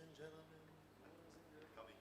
and gentlemen. Coming.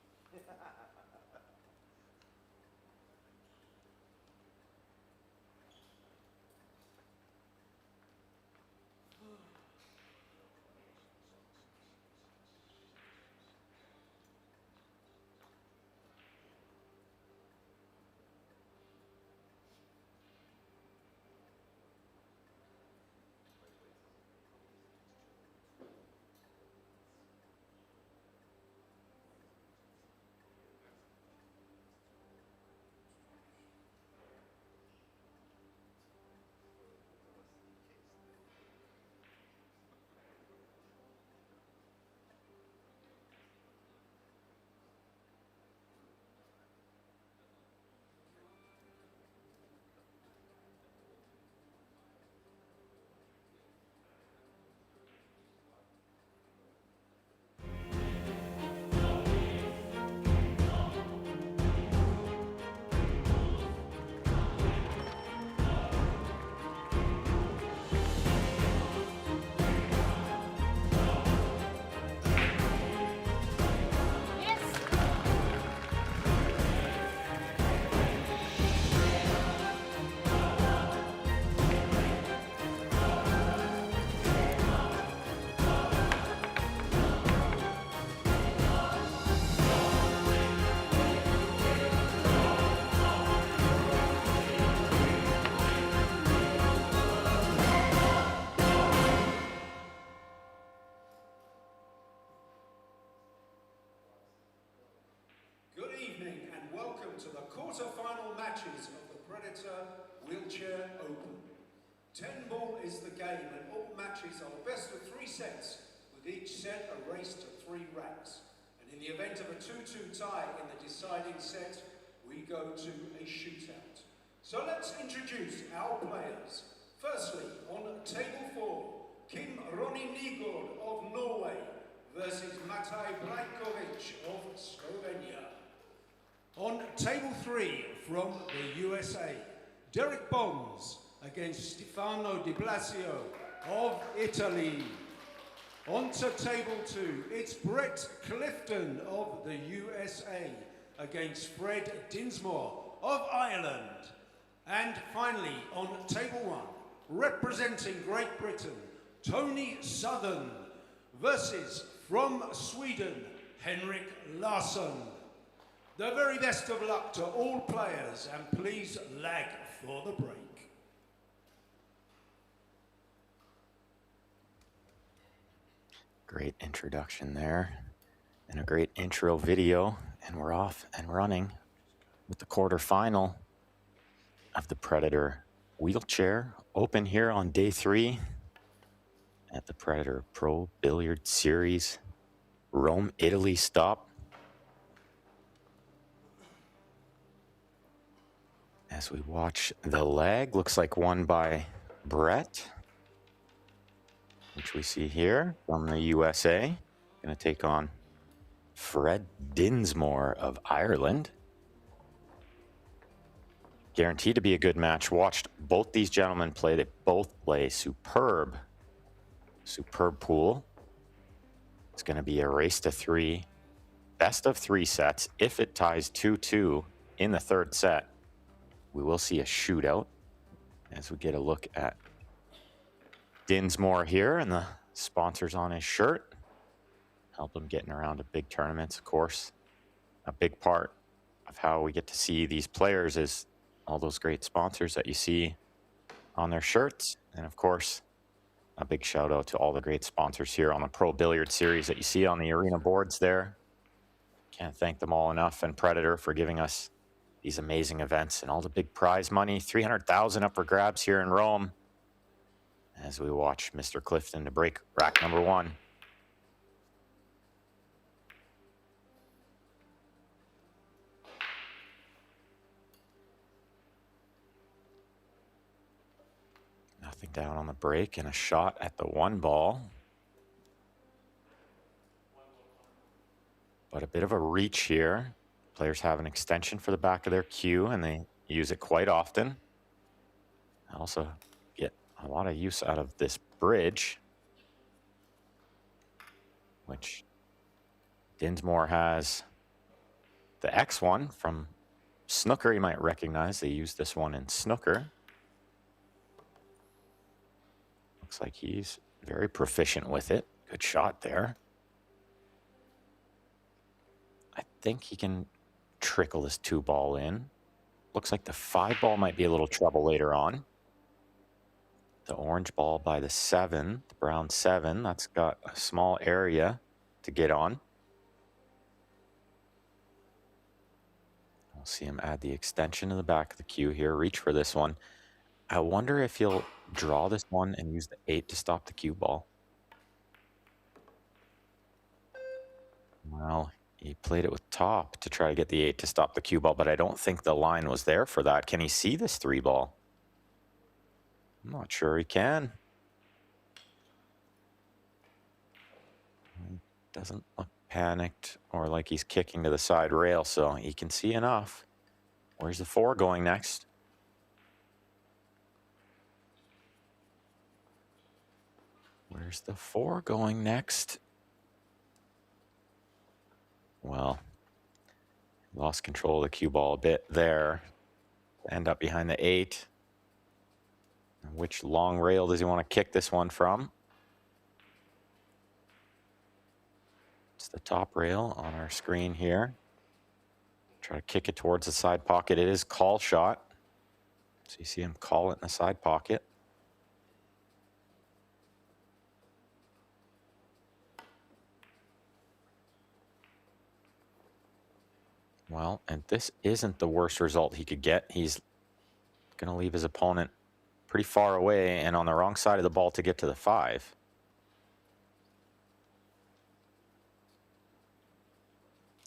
Good evening and welcome to the quarter-final matches of the Predator Wheelchair Open. 10-ball is the game and all matches are best of 3 sets, with each set a race to 3 racks. And in the event of a 2-2 tie in the deciding set, we go to a shootout. So let's introduce our players. Firstly, on table 4, Kim Roni Nigod of Norway versus Mataj Brajkovic of Slovenia. On table 3, from the USA, Derek Bonds against Stefano Di Blasio of Italy. On to table 2, it's Brett Clifton of the USA against Fred Dinsmore of Ireland. And finally, on table 1, representing Great Britain, Tony Southern versus, from Sweden, Henrik Larsson. The very best of luck to all players, and please lag for the break. Great introduction there, and a great intro video, and we're off and running with the quarterfinal of the Predator Wheelchair Open here on day 3 at the Predator Pro Billiard Series Rome, Italy stop. As we watch the leg, looks like won by Brett, which we see here from the USA. Going to take on Fred Dinsmore of Ireland. Guaranteed to be a good match. Watched both these gentlemen play. They both play superb pool. It's going to be a race to 3, best of 3 sets. If it ties 2-2 in the 3rd set, we will see a shootout as we get a look at Dinsmore here and the sponsors on his shirt. Help him getting around to big tournaments, of course. A big part of how we get to see these players is all those great sponsors that you see on their shirts. And of course, a big shout out to all the great sponsors here on the Pro Billiard Series that you see on the arena boards there. Can't thank them all enough, and Predator for giving us these amazing events and all the big prize money. 300,000 up for grabs here in Rome as we watch Mr. Clifton to break rack number 1. Nothing down on the break, and a shot at the 1 ball. But a bit of a reach here. Players have an extension for the back of their cue, and they use it quite often. I also get a lot of use out of this bridge, which Dinsmore has the X1 from snooker. You might recognize they used this one in snooker. Looks like he's very proficient with it. Good shot there. I think he can trickle this 2-ball in. Looks like the 5-ball might be a little trouble later on. The orange ball by the 7, the brown 7, that's got a small area to get on. We'll see him add the extension to the back of the cue here. Reach for this one. I wonder if he'll draw this one and use the 8 to stop the cue ball. Well, he played it with top to try to get the 8 to stop the cue ball, but I don't think the line was there for that. Can he see this 3-ball? I'm not sure he can. He doesn't look panicked or like he's kicking to the side rail, so he can see enough. Where's the 4 going next? Where's the 4 going next? Well, lost control of the cue ball a bit there. End up behind the 8. Which long rail does he want to kick this one from? It's the top rail on our screen here. Try to kick it towards the side pocket. It is call shot. So you see him call it in the side pocket. Well, and this isn't the worst result he could get. He's going to leave his opponent pretty far away and on the wrong side of the ball to get to the 5.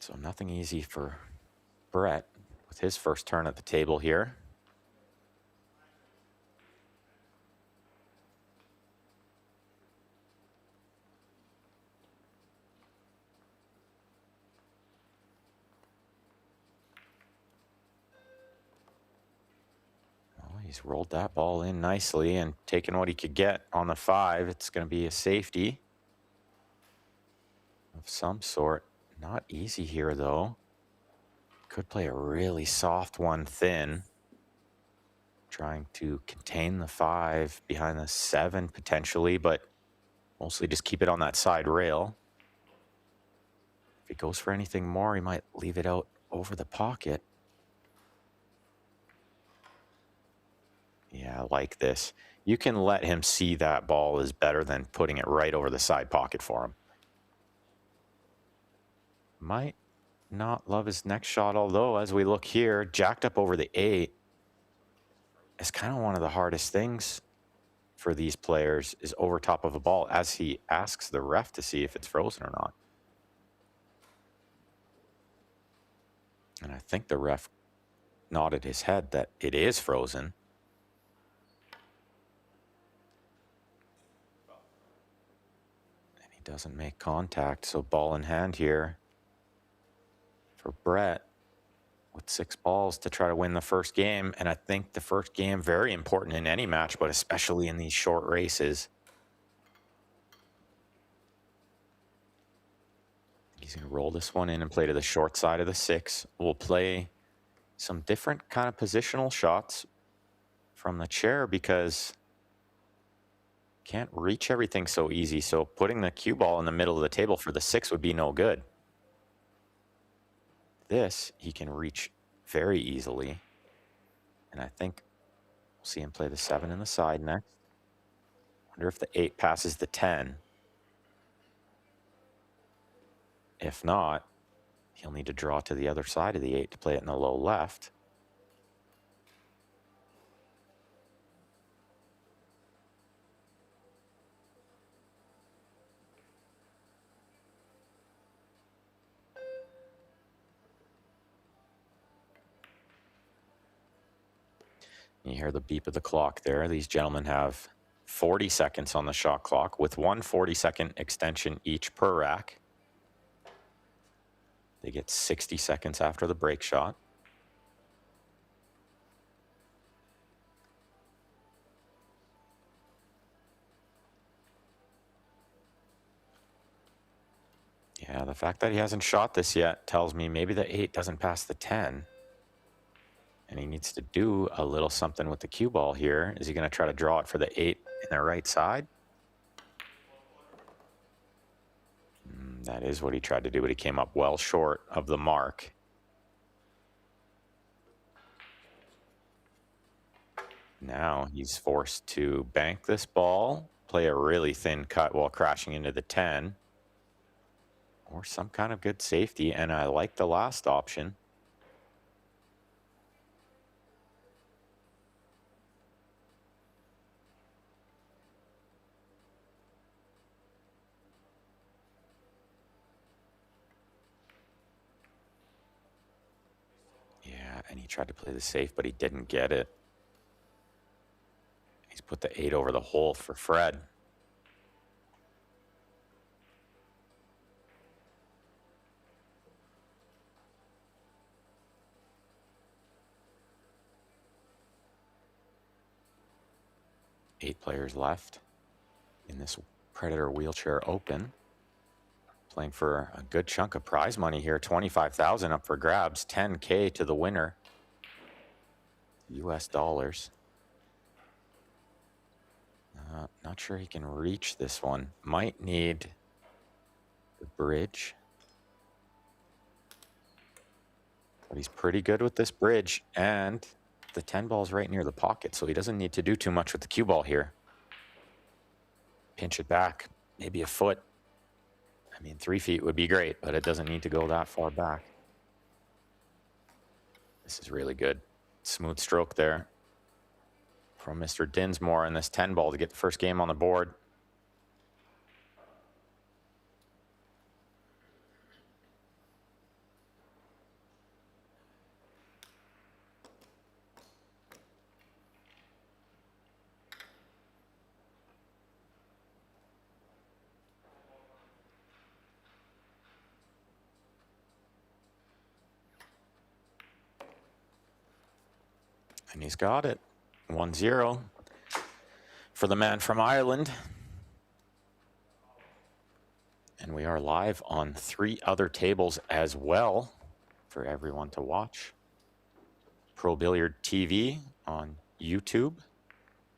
So nothing easy for Brett with his first turn at the table here. Well, he's rolled that ball in nicely and taken what he could get on the 5. It's going to be a safety of some sort. Not easy here, though. Could play a really soft one thin. Trying to contain the 5 behind the 7 potentially, but mostly just keep it on that side rail. If he goes for anything more, he might leave it out over the pocket. Yeah, I like this. You can let him see that ball is better than putting it right over the side pocket for him. Might not love his next shot, although as we look here, jacked up over the 8 is kind of one of the hardest things for these players, is over top of a ball as he asks the ref to see if it's frozen or not. And I think the ref nodded his head that it is frozen. And he doesn't make contact, so ball in hand here for Brett with 6 balls to try to win the first game. And I think the first game, very important in any match, but especially in these short races. He's going to roll this one in and play to the short side of the 6. We'll play some different kind of positional shots from the chair because can't reach everything so easy. So putting the cue ball in the middle of the table for the 6 would be no good. This he can reach very easily. And I think we'll see him play the 7 in the side next. Wonder if the 8 passes the 10. If not, he'll need to draw to the other side of the 8 to play it in the low left. You hear the beep of the clock there. These gentlemen have 40 seconds on the shot clock with one 40-second extension each per rack. They get 60 seconds after the break shot. Yeah, the fact that he hasn't shot this yet tells me maybe the 8 doesn't pass the 10. And he needs to do a little something with the cue ball here. Is he going to try to draw it for the 8 in the right side? That is what he tried to do, but he came up well short of the mark. Now he's forced to bank this ball, play a really thin cut while crashing into the 10. Or some kind of good safety, and I like the last option. Yeah, and he tried to play the safe, but he didn't get it. He's put the 8 over the hole for Fred. Eight players left in this Predator Wheelchair Open. Playing for a good chunk of prize money here. $25,000 up for grabs. $10K to the winner. US dollars. Not sure he can reach this one. Might need the bridge. But he's pretty good with this bridge. And the 10 ball's right near the pocket, so he doesn't need to do too much with the cue ball here. Pinch it back. Maybe a foot. I mean, 3 feet would be great, but it doesn't need to go that far back. This is really good. Smooth stroke there from Mr. Dinsmore in this 10 ball to get the first game on the board. And he's got it. 1-0 for the man from Ireland. And we are live on 3 other tables as well for everyone to watch. Pro Billiard TV on YouTube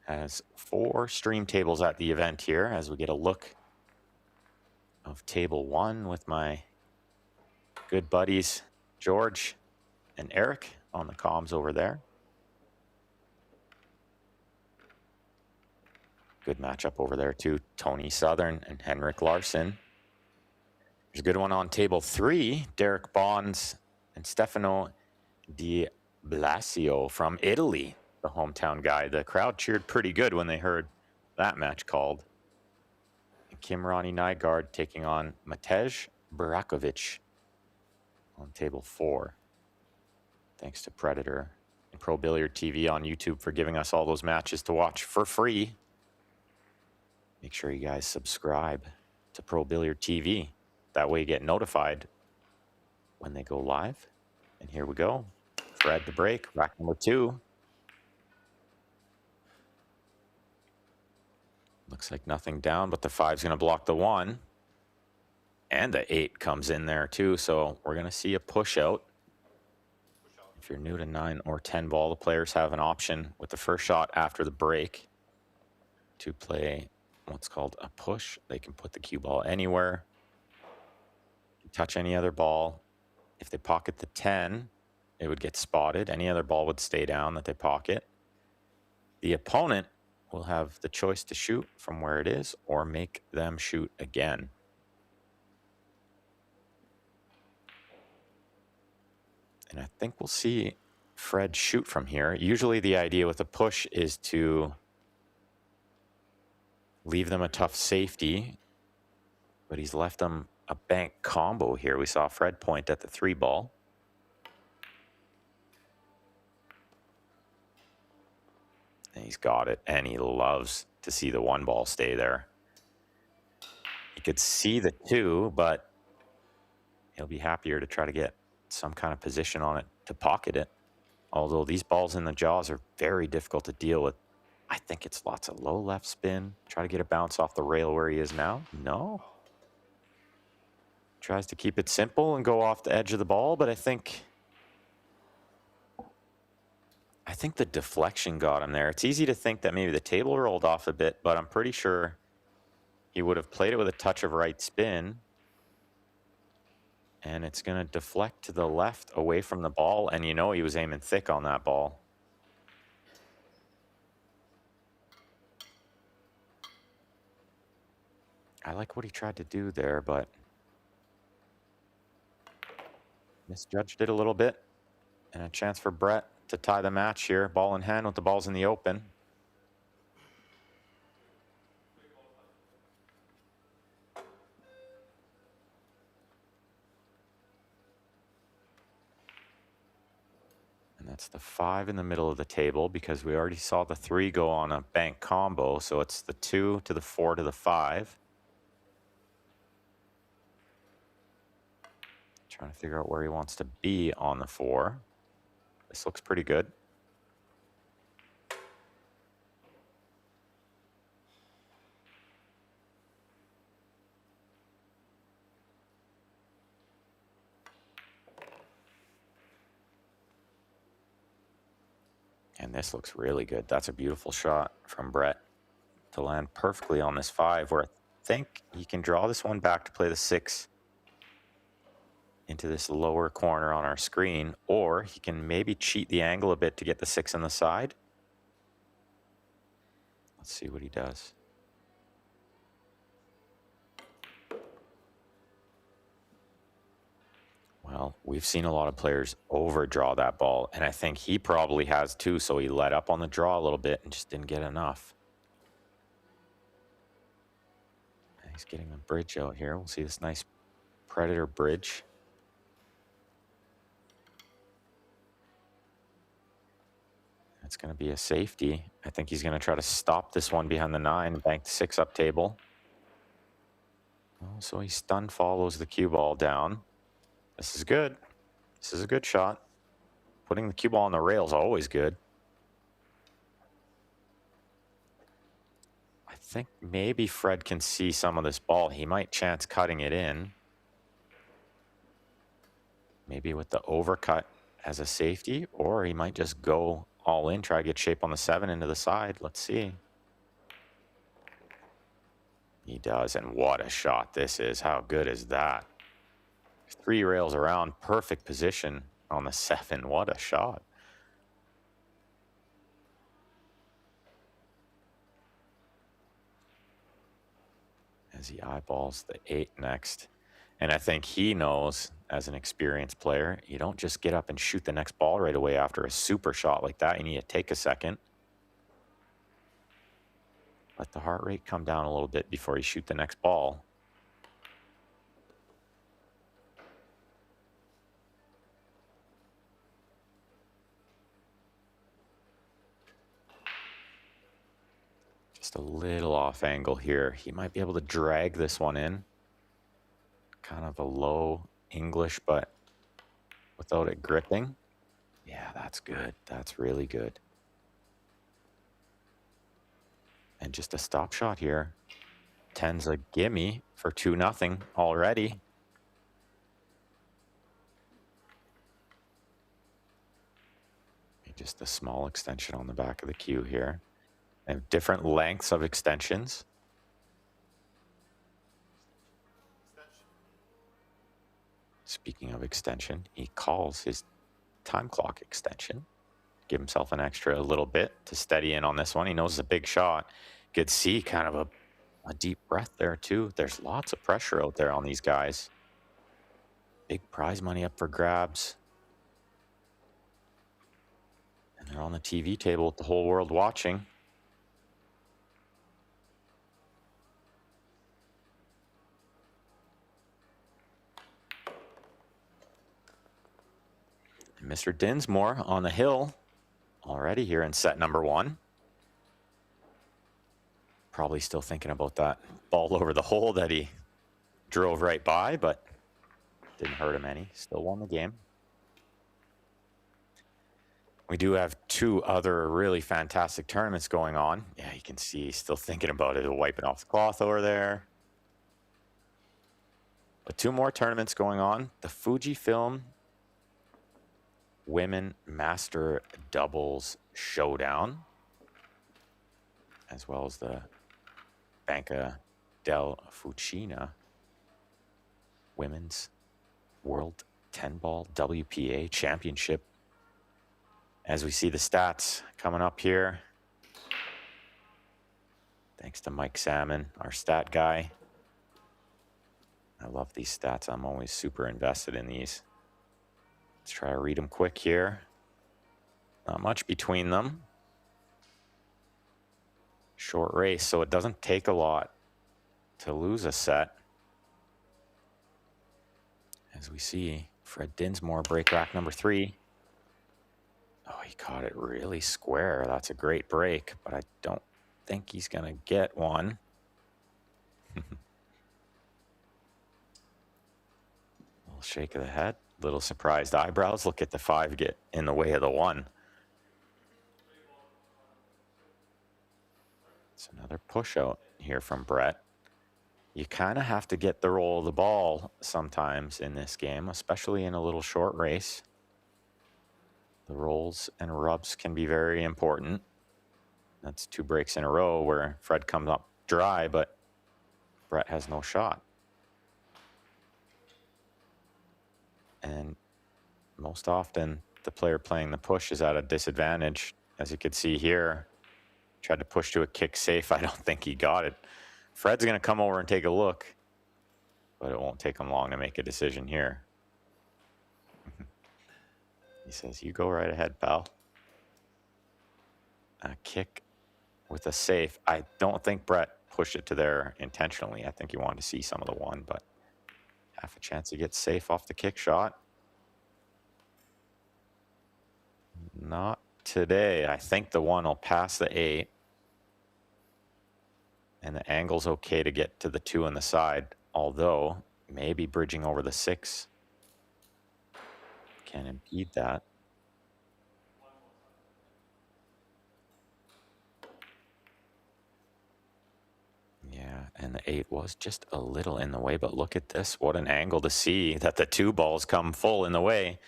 has 4 stream tables at the event here as we get a look of table 1 with my good buddies George and Eric on the comms over there. Good matchup over there too. Tony Southern and Henrik Larsson. There's a good one on table 3. Derek Bonds and Stefano Di Blasio from Italy, the hometown guy. The crowd cheered pretty good when they heard that match called. And Kimrani Nygaard taking on Matej Burakovic on table 4. Thanks to Predator and Pro Billiard TV on YouTube for giving us all those matches to watch for free. Make sure you guys subscribe to Pro Billiard TV. That way you get notified when they go live. And here we go. Fred to break, rack number 2. Looks like nothing down, but the 5's going to block the 1. And the 8 comes in there too, so we're going to see a push out. If you're new to 9 or 10 ball, the players have an option with the first shot after the break to play what's called a push. They can put the cue ball anywhere, touch any other ball. If they pocket the 10, it would get spotted. Any other ball would stay down that they pocket. The opponent will have the choice to shoot from where it is or make them shoot again. And I think we'll see Fred shoot from here. Usually the idea with a push is to leave them a tough safety, but he's left them a bank combo here. We saw Fred point at the 3 ball. And he's got it, and he loves to see the 1 ball stay there. He could see the 2, but he'll be happier to try to get some kind of position on it to pocket it. Although these balls in the jaws are very difficult to deal with. I think it's lots of low left spin. Try to get a bounce off the rail where he is now. No. Tries to keep it simple and go off the edge of the ball, but I think the deflection got him there. It's easy to think that maybe the table rolled off a bit, but I'm pretty sure he would have played it with a touch of right spin. And it's going to deflect to the left away from the ball. And you know he was aiming thick on that ball. I like what he tried to do there, but misjudged it a little bit. And a chance for Brett to tie the match here. Ball in hand with the balls in the open. And that's the 5 in the middle of the table because we already saw the 3 go on a bank combo. So it's the 2 to the 4 to the 5. Trying to figure out where he wants to be on the 4. This looks pretty good. And this looks really good. That's a beautiful shot from Brett to land perfectly on this 5, where I think he can draw this one back to play the 6 into this lower corner on our screen, or he can maybe cheat the angle a bit to get the 6 on the side. Let's see what he does. Well, we've seen a lot of players overdraw that ball, and I think he probably has too, so he let up on the draw a little bit and just didn't get enough. And he's getting the bridge out here. We'll see this nice Predator bridge. That's going to be a safety. I think he's going to try to stop this one behind the 9 and bank the 6 up table. Oh, so he stun follows the cue ball down. This is good. This is a good shot. Putting the cue ball on the rail is always good. I think maybe Fred can see some of this ball. He might chance cutting it in. Maybe with the overcut as a safety, or he might just go all in, try to get shape on the 7 into the side. Let's see. He does, and what a shot this is. How good is that? 3 rails around, perfect position on the 7. What a shot. As he eyeballs the 8 next. And I think he knows, as an experienced player, you don't just get up and shoot the next ball right away after a super shot like that. You need to take a second. Let the heart rate come down a little bit before you shoot the next ball. Just a little off angle here. He might be able to drag this one in. Kind of a low English, but without it gripping. Yeah, that's good. That's really good. And just a stop shot here. 10's a gimme for 2-0 already. Just a small extension on the back of the cue here. They have different lengths of extensions. Speaking of extension, he calls his time clock extension. Give himself an extra little bit to steady in on this one. He knows it's a big shot. Could see kind of a deep breath there too. There's lots of pressure out there on these guys. Big prize money up for grabs. And they're on the TV table with the whole world watching. And Mr. Dinsmore on the hill already here in set number 1. Probably still thinking about that ball over the hole that he drove right by, but didn't hurt him any. Still won the game. We do have 2 other really fantastic tournaments going on. Yeah, you can see he's still thinking about it, wiping off the cloth over there. But 2 more tournaments going on. The Fujifilm Women Master Doubles Showdown, as well as the Banca del Fucino Women's World 10-Ball WPA Championship. As we see the stats coming up here, thanks to Mike Salmon, our stat guy. I love these stats. I'm always super invested in these. Let's try to read them quick here. Not much between them. Short race, so it doesn't take a lot to lose a set. As we see, Fred Dinsmore, break rack number 3. Oh, he caught it really square. That's a great break, but I don't think he's going to get one. Little shake of the head, little surprised eyebrows. Look at the 5 get in the way of the 1. It's another push out here from Brett. You kind of have to get the roll of the ball sometimes in this game, especially in a little short race. The rolls and rubs can be very important. That's 2 breaks in a row where Fred comes up dry, but Brett has no shot. And most often, the player playing the push is at a disadvantage. As you can see here, tried to push to a kick safe. I don't think he got it. Fred's going to come over and take a look, but it won't take him long to make a decision here. He says, you go right ahead, pal. A kick with a safe. I don't think Brett pushed it to there intentionally. I think he wanted to see some of the 1, but half a chance to get safe off the kick shot. Not today. I think the 1 will pass the 8. And the angle's okay to get to the 2 on the side, although maybe bridging over the 6 can impede that. Yeah, and the 8 was just a little in the way, but look at this. What an angle to see that the 2 balls come full in the way.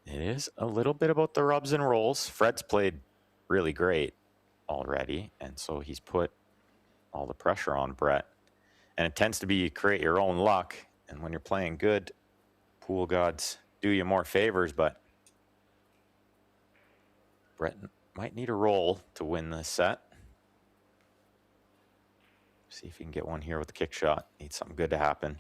It is a little bit about the rubs and rolls. Fred's played really great already, and so he's put all the pressure on Brett. And it tends to be you create your own luck, and when you're playing good, pool gods do you more favors, but Brett might need a roll to win this set. See if he can get one here with the kick shot. Needs something good to happen.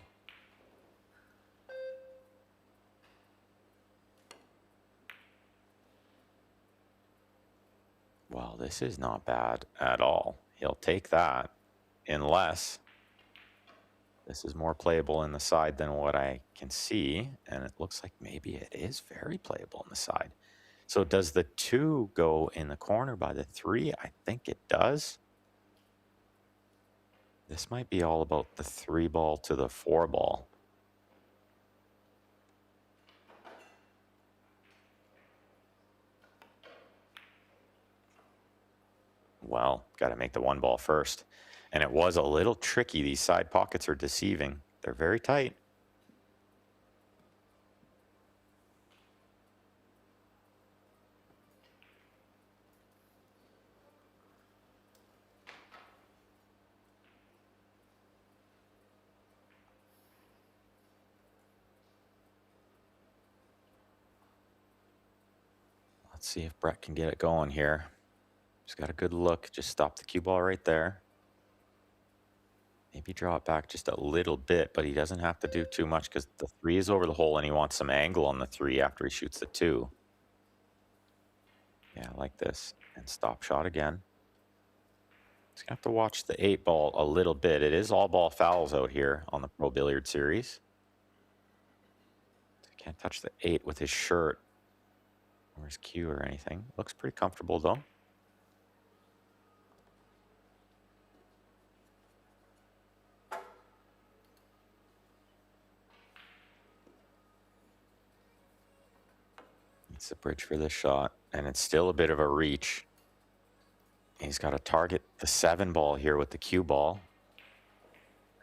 Well, this is not bad at all. He'll take that, unless this is more playable in the side than what I can see. And it looks like maybe it is very playable in the side. So does the 2 go in the corner by the 3? I think it does. This might be all about the 3 ball to the 4 ball. Well, got to make the 1 ball first. And it was a little tricky. These side pockets are deceiving. They're very tight. Let's see if Brett can get it going here. Just got a good look. Just stop the cue ball right there. Maybe draw it back just a little bit, but he doesn't have to do too much because the 3 is over the hole and he wants some angle on the 3 after he shoots the 2. Yeah, like this. And stop shot again. Just gonna have to watch the 8 ball a little bit. It is all ball fouls out here on the Pro Billiard Series. So he can't touch the 8 with his shirt or his cue or anything. Looks pretty comfortable though. Needs the bridge for this shot, and it's still a bit of a reach. He's got to target the 7 ball here with the cue ball.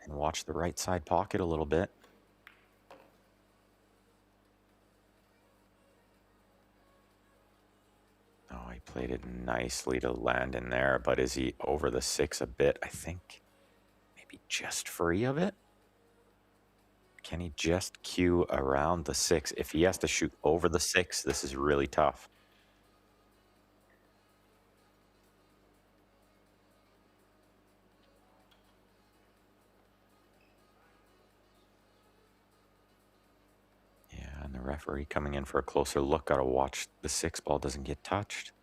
And watch the right side pocket a little bit. Oh, he played it nicely to land in there, but is he over the 6 a bit? I think maybe just free of it. Can he just cue around the 6? If he has to shoot over the 6, this is really tough. Yeah, and the referee coming in for a closer look. Got to watch the 6 ball doesn't get touched.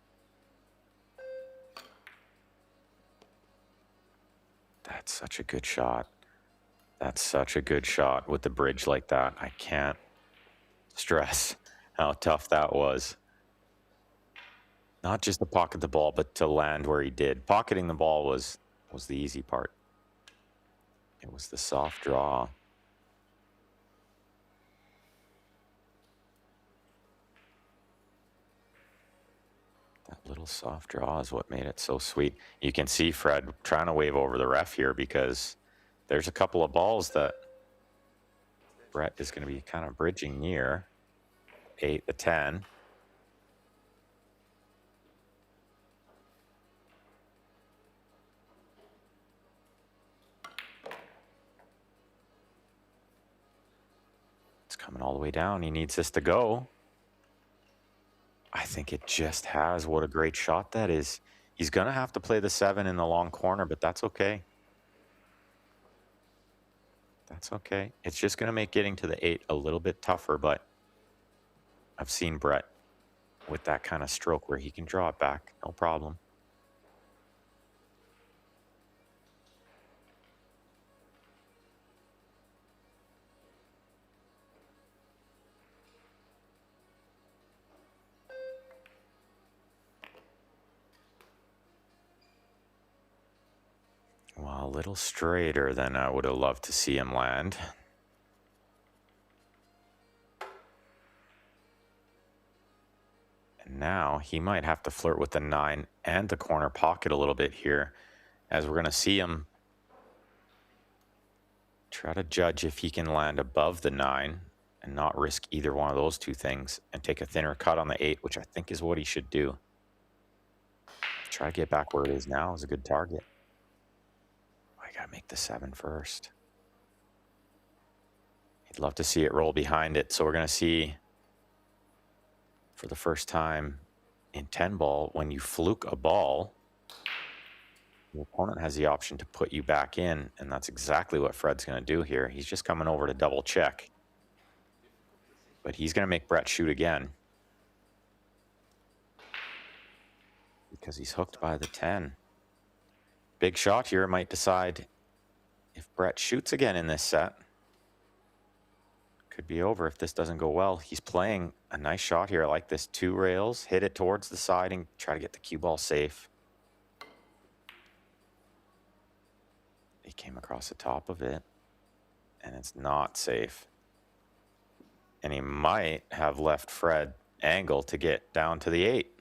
That's such a good shot. That's such a good shot with the bridge like that. I can't stress how tough that was. Not just to pocket the ball, but to land where he did. Pocketing the ball was the easy part. It was the soft draw. That little soft draw is what made it so sweet. You can see Fred trying to wave over the ref here because there's a couple of balls that Brett is going to be kind of bridging near. 8, the 10. It's coming all the way down. He needs this to go. I think it just has. What a great shot that is. He's going to have to play the 7 in the long corner, but that's okay. That's okay. It's just going to make getting to the 8 a little bit tougher, but I've seen Brett with that kind of stroke where he can draw it back. No problem. Well, a little straighter than I would have loved to see him land. And now he might have to flirt with the 9 and the corner pocket a little bit here, as we're going to see him try to judge if he can land above the 9 and not risk either one of those two things and take a thinner cut on the 8, which I think is what he should do. Try to get back where it is now is a good target. I got to make the 7 first. He'd love to see it roll behind it. So we're going to see for the first time in 10 ball, when you fluke a ball, the opponent has the option to put you back in, and that's exactly what Fred's going to do here. He's just coming over to double check. But he's going to make Brett shoot again because he's hooked by the 10. Big shot here might decide if Brett shoots again in this set. Could be over if this doesn't go well. He's playing a nice shot here. I like this. 2 rails, hit it towards the side and try to get the cue ball safe. He came across the top of it, and it's not safe. And he might have left Fred angle to get down to the 8.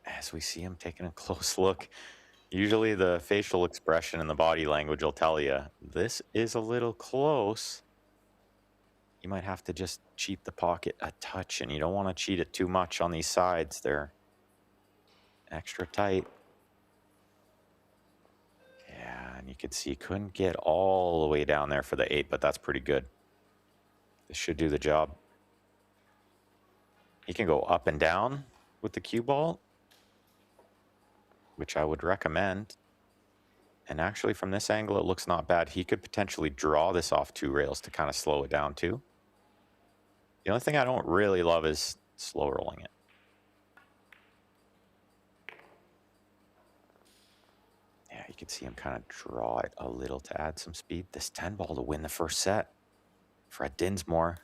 As we see him taking a close look, usually the facial expression and the body language will tell you, this is a little close. You might have to just cheat the pocket a touch, and you don't want to cheat it too much on these sides. They're extra tight. Yeah, and you could see couldn't get all the way down there for the 8, but that's pretty good. This should do the job. He can go up and down with the cue ball, which I would recommend. And actually from this angle, it looks not bad. He could potentially draw this off 2 rails to kind of slow it down too. The only thing I don't really love is slow rolling it. Yeah, you can see him kind of draw it a little to add some speed. This 10 ball to win the first set. Fred Dinsmore.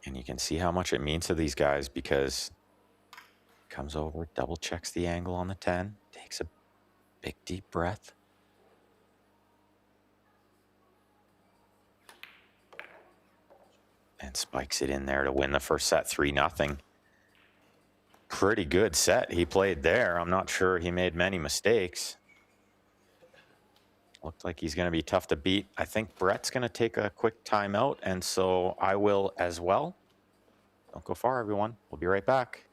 And you can see how much it means to these guys because comes over, double checks the angle on the 10, takes a big deep breath. and spikes it in there to win the first set 3-0. Pretty good set he played there. I'm not sure he made many mistakes. Looked like he's going to be tough to beat. I think Brett's going to take a quick timeout, and so I will as well. Don't go far, everyone. We'll be right back.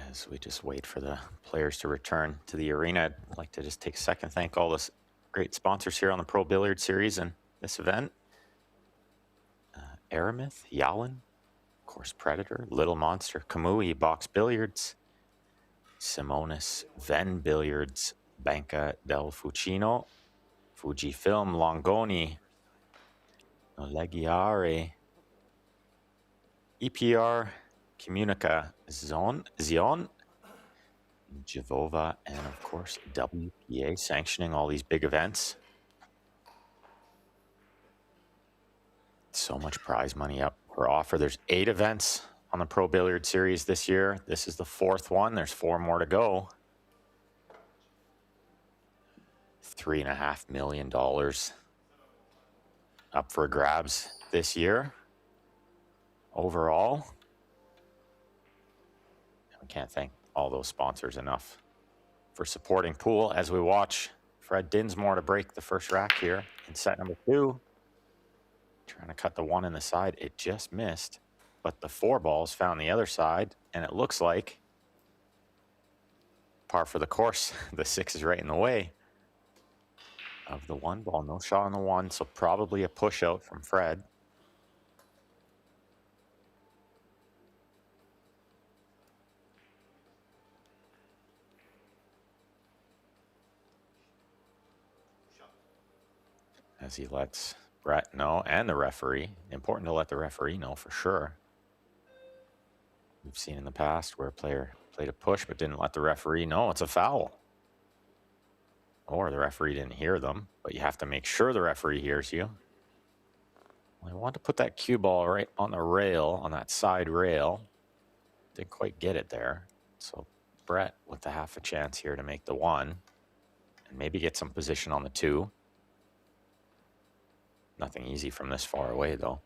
As we just wait for the players to return to the arena, I'd like to just take a second, thank all the great sponsors here on the Pro Billiard Series and this event. Aramith, Yalin, of course Predator, Little Monster, Kamui, Box Billiards, Simonis, Venbilliards, Banca del Fucino, Fujifilm, Longoni, Noleggiare, EPR, Comunica, Zion, Givova, and of course WPA sanctioning all these big events. So much prize money up for offer. There's 8 events on the Pro Billiard Series this year. This is the 4th one. There's 4 more to go. $3.5 million up for grabs this year overall. We can't thank all those sponsors enough for supporting pool as we watch Fred Dinsmore to break the first rack here in set number 2. Trying to cut the 1 in the side. It just missed, but the 4 balls found the other side, and it looks like par for the course. The 6 is right in the way of the 1 ball. No shot on the 1, so probably a push out from Fred. As he lets Brett know, and the referee. Important to let the referee know for sure. We've seen in the past where a player played a push but didn't let the referee know it's a foul. Or the referee didn't hear them, but you have to make sure the referee hears you. I want to put that cue ball right on the rail, on that side rail. Didn't quite get it there. So Brett with the half a chance here to make the 1 and maybe get some position on the 2. Nothing easy from this far away, though.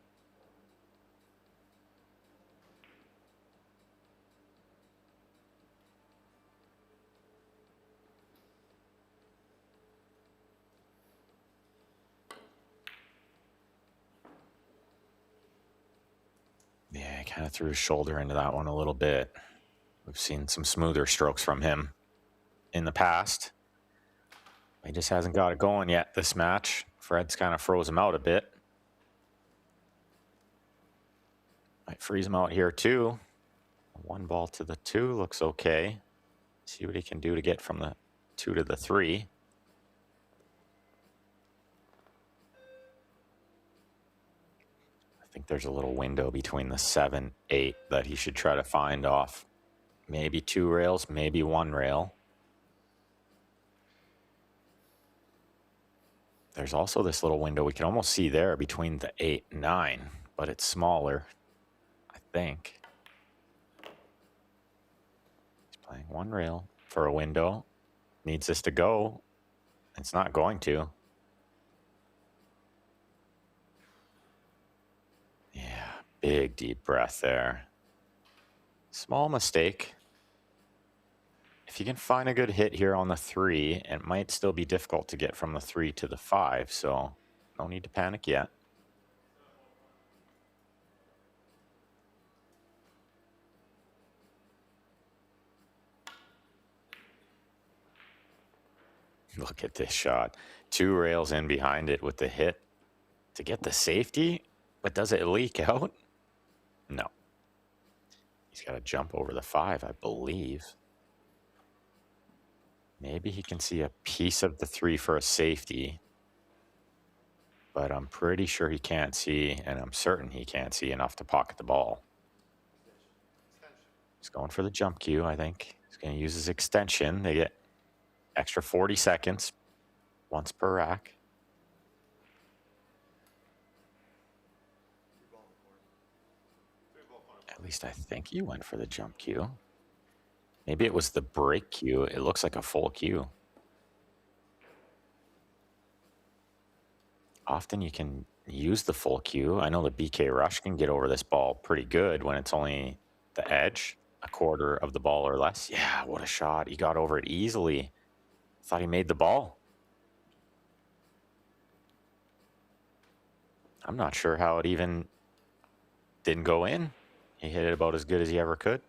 Yeah, he kind of threw his shoulder into that one a little bit. We've seen some smoother strokes from him in the past. He just hasn't got it going yet this match. Fred's kind of froze him out a bit. Might freeze him out here too. 1 ball to the 2 looks okay. See what he can do to get from the 2 to the 3. I think there's a little window between the 7, 8 that he should try to find off. Maybe 2 rails, maybe 1 rail. There's also this little window we can almost see there between the 8 and 9, but it's smaller, I think. He's playing 1 rail for a window. Needs this to go. It's not going to. Yeah, big deep breath there. Small mistake. If you can find a good hit here on the 3, it might still be difficult to get from the 3 to the 5, so no need to panic yet. Look at this shot. 2 rails in behind it with the hit to get the safety, but does it leak out? No. He's got to jump over the 5, I believe. Maybe he can see a piece of the 3 for a safety, but I'm pretty sure he can't see, and I'm certain he can't see enough to pocket the ball. He's going for the jump cue, I think. He's going to use his extension. They get extra 40 seconds, once per rack. At least I think he went for the jump cue. Maybe it was the break cue. It looks like a full cue. Often you can use the full cue. I know the BK Rush can get over this ball pretty good when it's only the edge, a quarter of the ball or less. Yeah, what a shot. He got over it easily. Thought he made the ball. I'm not sure how it even didn't go in. He hit it about as good as he ever could.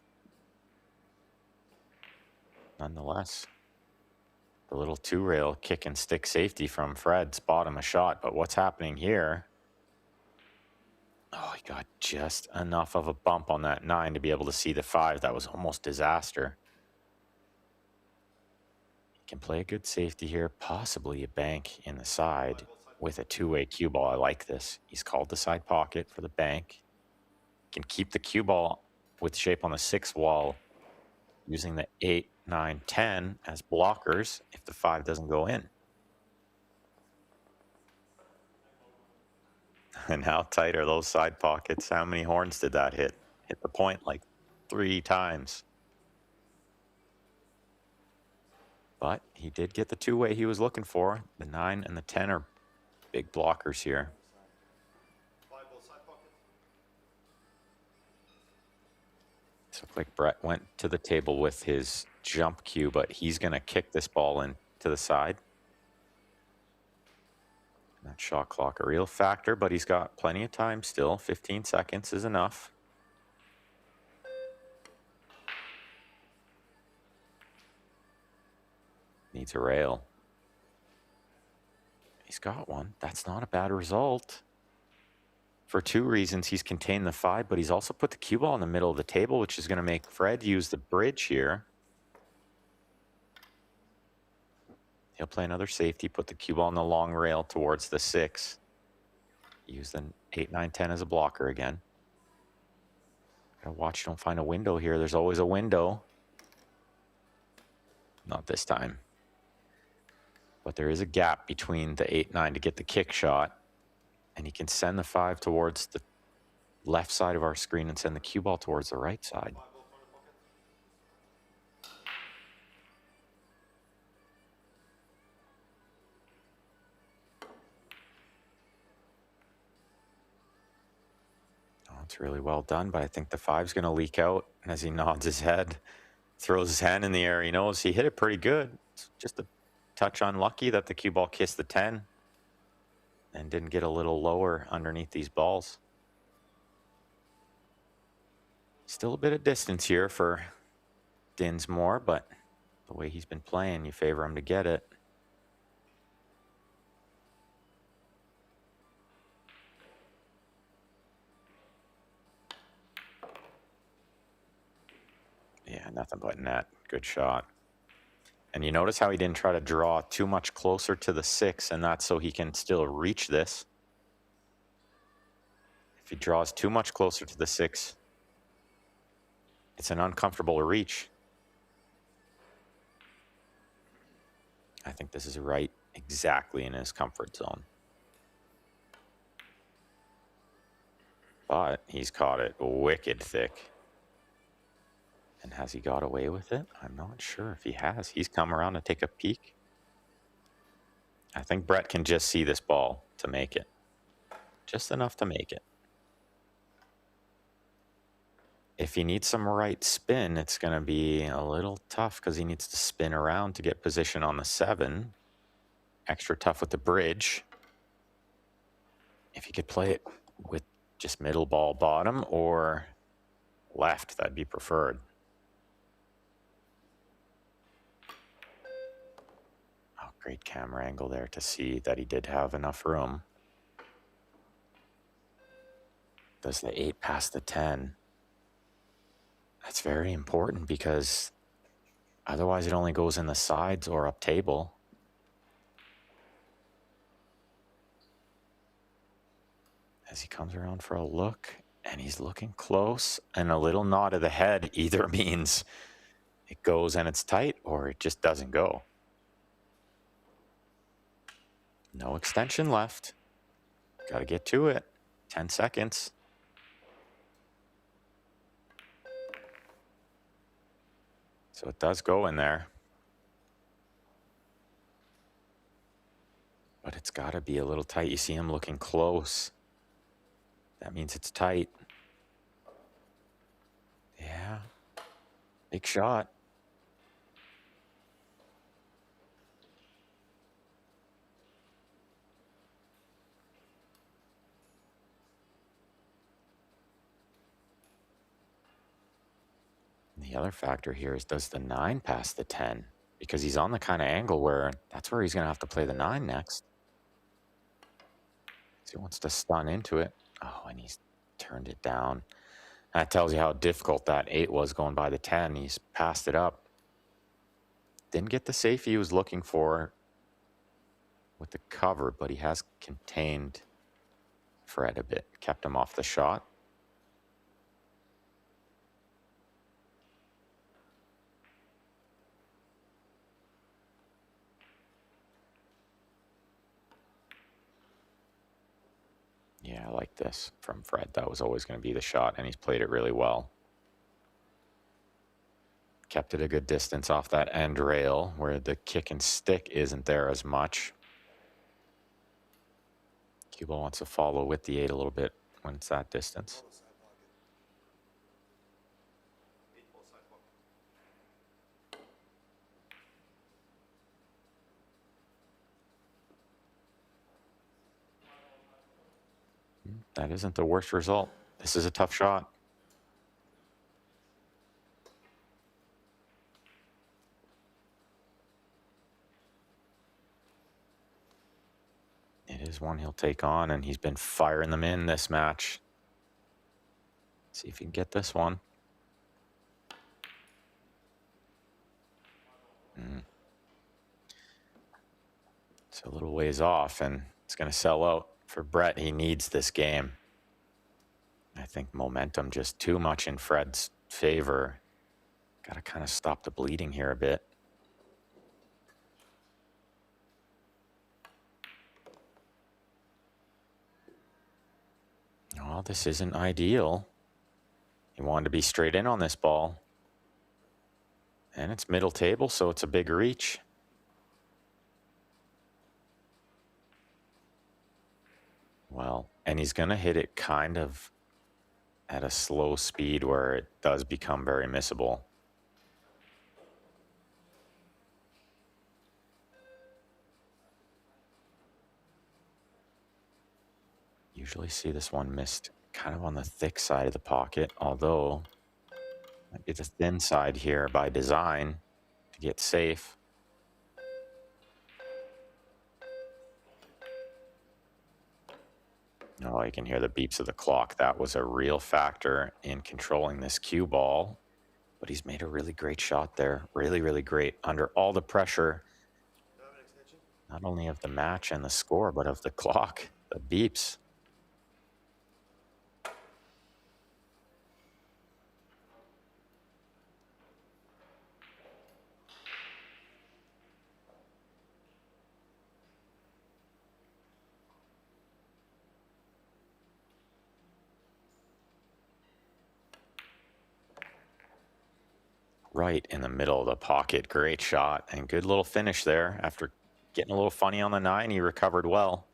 Nonetheless, the little 2-rail kick and stick safety from Fred spot him a shot. But what's happening here? Oh, he got just enough of a bump on that 9 to be able to see the 5. That was almost disaster. He can play a good safety here, possibly a bank in the side with a 2-way cue ball. I like this. He's called the side pocket for the bank. He can keep the cue ball with shape on the 6 wall using the 8 9, 10 as blockers if the 5 doesn't go in. And how tight are those side pockets? How many horns did that hit? Hit the point like 3 times. But he did get the two-way he was looking for. The 9 and the 10 are big blockers here. So it looked like Brett went to the table with his jump cue, but he's going to kick this ball in to the side. And that shot clock a real factor, but he's got plenty of time still. 15 seconds is enough. Needs a rail. He's got one. That's not a bad result. For 2 reasons, he's contained the 5, but he's also put the cue ball in the middle of the table, which is going to make Fred use the bridge here. He'll play another safety, put the cue ball on the long rail towards the 6. Use the 8, 9, 10 as a blocker again. Gotta watch, don't find a window here. There's always a window. Not this time. But there is a gap between the 8, 9 to get the kick shot. And he can send the 5 towards the left side of our screen and send the cue ball towards the right side. Oh, it's really well done, but I think the 5's going to leak out. And as he nods his head, throws his hand in the air, he knows he hit it pretty good. It's just a touch unlucky that the cue ball kissed the 10. And didn't get a little lower underneath these balls. Still a bit of distance here for Dinsmore, but the way he's been playing, you favor him to get it. Yeah, nothing but net. Good shot. And you notice how he didn't try to draw too much closer to the 6, and that's so he can still reach this. If he draws too much closer to the 6, it's an uncomfortable reach. I think this is right exactly in his comfort zone. But he's caught it wicked thick. And has he got away with it? I'm not sure if he has. He's come around to take a peek. I think Brett can just see this ball to make it. Just enough to make it. If he needs some right spin, it's going to be a little tough because he needs to spin around to get position on the 7. Extra tough with the bridge. If he could play it with just middle ball bottom or left, that'd be preferred. Oh, great camera angle there to see that he did have enough room. Does the 8 pass the 10? That's very important because otherwise it only goes in the sides or up table. As he comes around for a look, and he's looking close, and a little nod of the head either means it goes and it's tight or it just doesn't go. No extension left. Got to get to it. 10 seconds. So it does go in there. But it's got to be a little tight. You see him looking close. That means it's tight. Yeah. Big shot. The other factor here is, does the 9 pass the 10? Because he's on the kind of angle where that's where he's going to have to play the 9 next. So he wants to stun into it. Oh, and he's turned it down. That tells you how difficult that 8 was going by the 10. He's passed it up. Didn't get the safety he was looking for with the cover, but he has contained Fred a bit. Kept him off the shot. Yeah, I like this from Fred. That was always going to be the shot, and he's played it really well. Kept it a good distance off that end rail where the kick and stick isn't there as much. Cue ball wants to follow with the 8 a little bit when it's that distance. That isn't the worst result. This is a tough shot. It is one he'll take on, and he's been firing them in this match. Let's see if he can get this one. It's a little ways off, and it's going to sell out. For Brett, he needs this game. I think momentum just too much in Fred's favor. Got to kind of stop the bleeding here a bit. Oh, this isn't ideal. He wanted to be straight in on this ball. And it's middle table, so it's a big reach. Well, and he's going to hit it kind of at a slow speed where it does become very missable. Usually see this one missed kind of on the thick side of the pocket, although might be the thin side here by design to get safe. Oh, you can hear the beeps of the clock. That was a real factor in controlling this cue ball. But he's made a really great shot there. Really, really great. Under all the pressure, not only of the match and the score, but of the clock, the beeps. Right in the middle of the pocket. Great shot and good little finish there. After getting a little funny on the 9, he recovered well.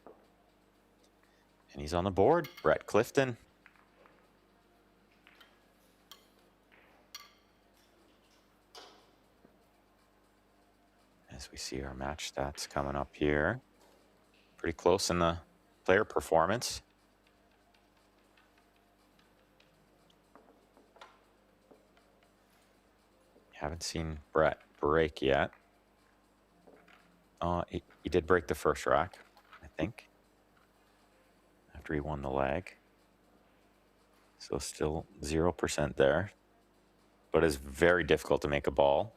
And he's on the board. Brett Clifton. As we see our match stats coming up here. Pretty close in the player performance. Haven't seen Brett break yet. He did break the first rack, I think, after he won the leg. So still 0% there. But it's very difficult to make a ball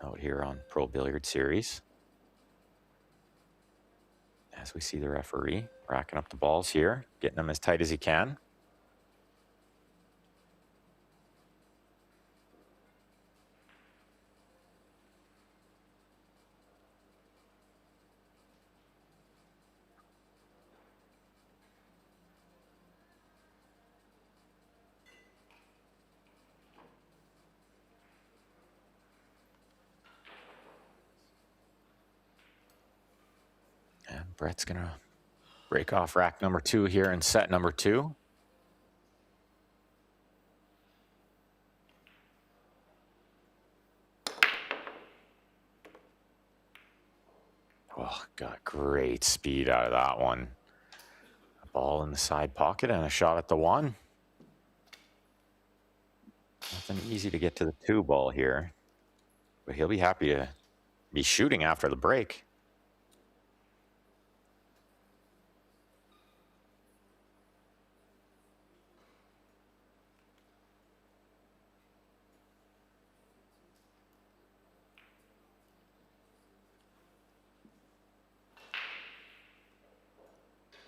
out here on Pro Billiard Series. As we see the referee racking up the balls here, getting them as tight as he can. And Brett's going to break off rack number 2 here in set number 2. Oh, got great speed out of that one. A ball in the side pocket and a shot at the 1. Nothing easy to get to the 2 ball here. But he'll be happy to be shooting after the break.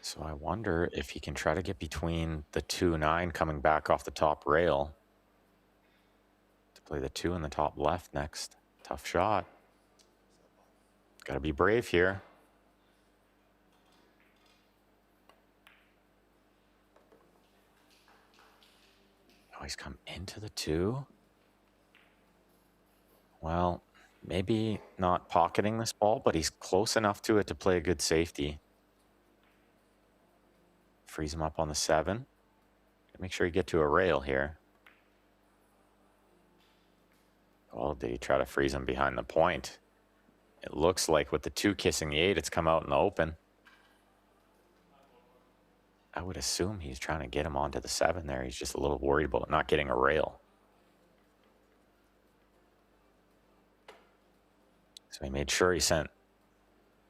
So I wonder if he can try to get between the 2-9 coming back off the top rail to play the 2 in the top left next. Tough shot. Got to be brave here. he's come into the 2. Well, maybe not pocketing this ball, but he's close enough to it to play a good safety. Frees him up on the 7. Make sure you get to a rail here. Oh, did he try to freeze him behind the point? It looks like with the 2 kissing the 8, it's come out in the open. I would assume he's trying to get him onto the 7 there. He's just a little worried about not getting a rail. So he made sure he sent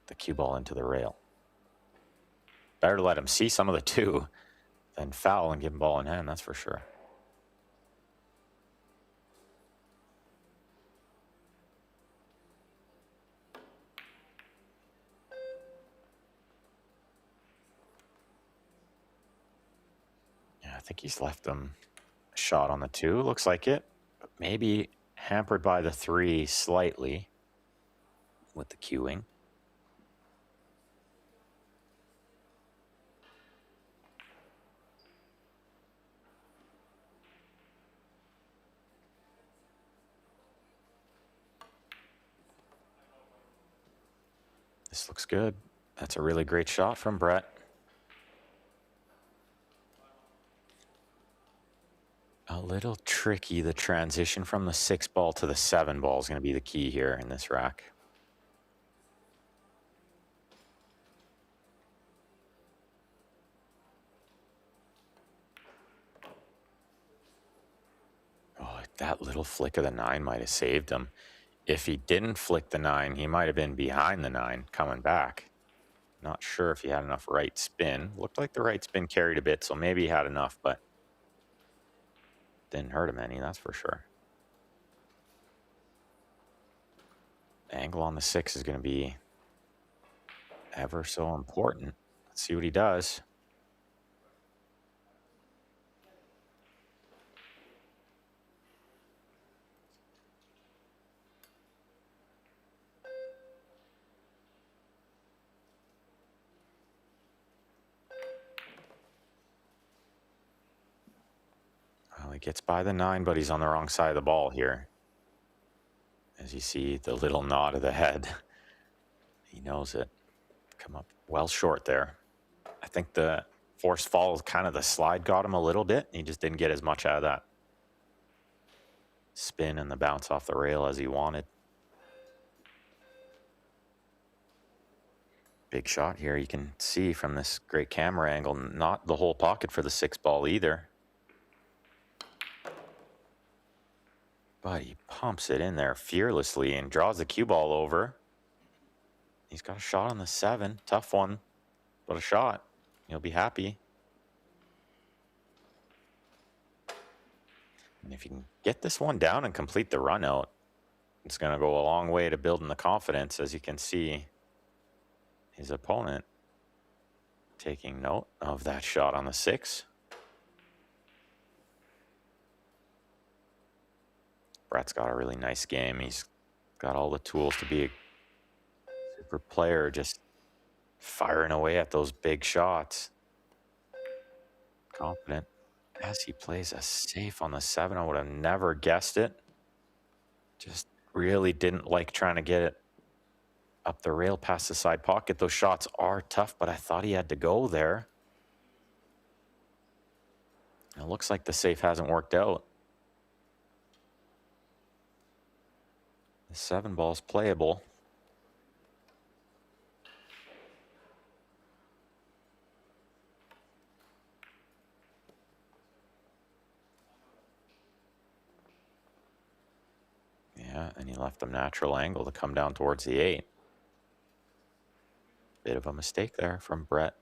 the cue ball into the rail. Better to let him see some of the 2 than foul and give him ball in hand, that's for sure. I think he's left him a shot on the 2. Looks like it. But maybe hampered by the 3 slightly with the cueing. This looks good. That's a really great shot from Brett. A little tricky, the transition from the 6 ball to the 7 ball is going to be the key here in this rack. Oh, that little flick of the 9 might have saved him. If he didn't flick the 9, he might have been behind the 9 coming back. Not sure if he had enough right spin. Looked like the right spin carried a bit, so maybe he had enough, but didn't hurt him any, that's for sure. The angle on the 6 is going to be ever so important. Let's see what he does. Well, he gets by the 9, but he's on the wrong side of the ball here. As you see, the little nod of the head. He knows it. Come up well short there. I think the forced fall, kind of the slide got him a little bit. He just didn't get as much out of that spin and the bounce off the rail as he wanted. Big shot here. You can see from this great camera angle, not the whole pocket for the 6 ball either. But he pumps it in there fearlessly and draws the cue ball over. He's got a shot on the 7. Tough one, but a shot. He'll be happy. And if you can get this one down and complete the run out, it's going to go a long way to building the confidence. As you can see, his opponent taking note of that shot on the 6. Brett's got a really nice game. He's got all the tools to be a super player, just firing away at those big shots. Confident. As he plays a safe on the 7, I would have never guessed it. Just really didn't like trying to get it up the rail past the side pocket. Those shots are tough, but I thought he had to go there. It looks like the safe hasn't worked out. The 7 ball's playable. Yeah, and he left them natural angle to come down towards the 8. Bit of a mistake there from Brett.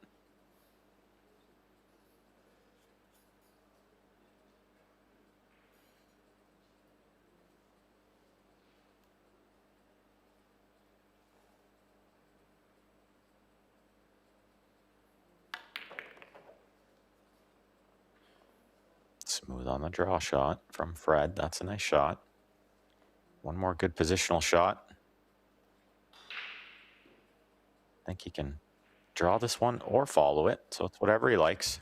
Smooth on the draw shot from Fred. That's a nice shot. One more good positional shot. I think he can draw this one or follow it, so it's whatever he likes.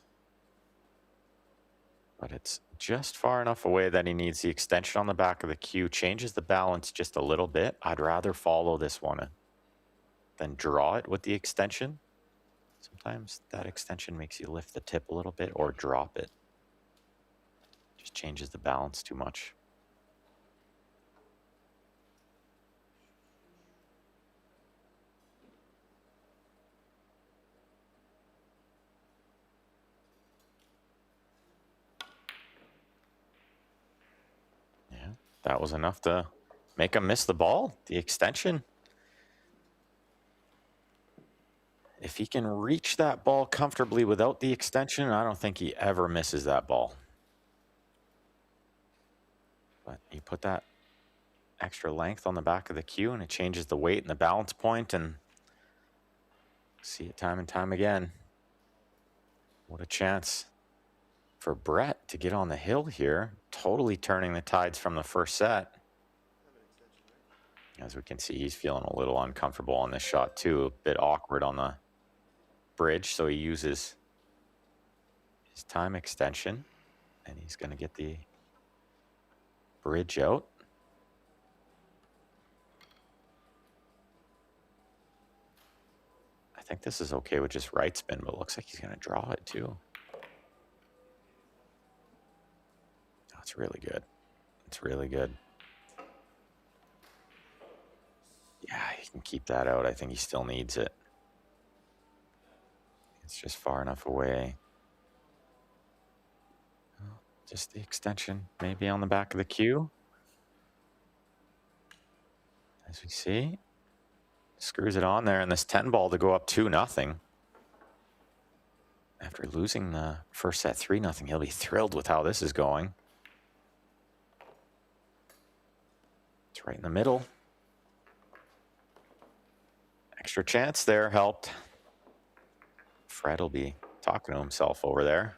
But it's just far enough away that he needs the extension on the back of the cue. Changes the balance just a little bit. I'd rather follow this one than draw it with the extension. Sometimes that extension makes you lift the tip a little bit or drop it. Just changes the balance too much. Yeah, that was enough to make him miss the ball, the extension. If he can reach that ball comfortably without the extension, I don't think he ever misses that ball. But you put that extra length on the back of the cue and it changes the weight and the balance point, and see it time and time again. What a chance for Brett to get on the hill here, totally turning the tides from the first set. As we can see, he's feeling a little uncomfortable on this shot too, a bit awkward on the bridge, so he uses his time extension and he's going to get the bridge out. I think this is okay with just right spin, but it looks like he's going to draw it too. That's really good. It's really good. Yeah, he can keep that out. I think he still needs it. It's just far enough away. Just the extension, maybe on the back of the cue. As we see, screws it on there, and this 10 ball to go up 2-0. After losing the first set 3-0, he'll be thrilled with how this is going. It's right in the middle. Extra chance there helped. Fred will be talking to himself over there.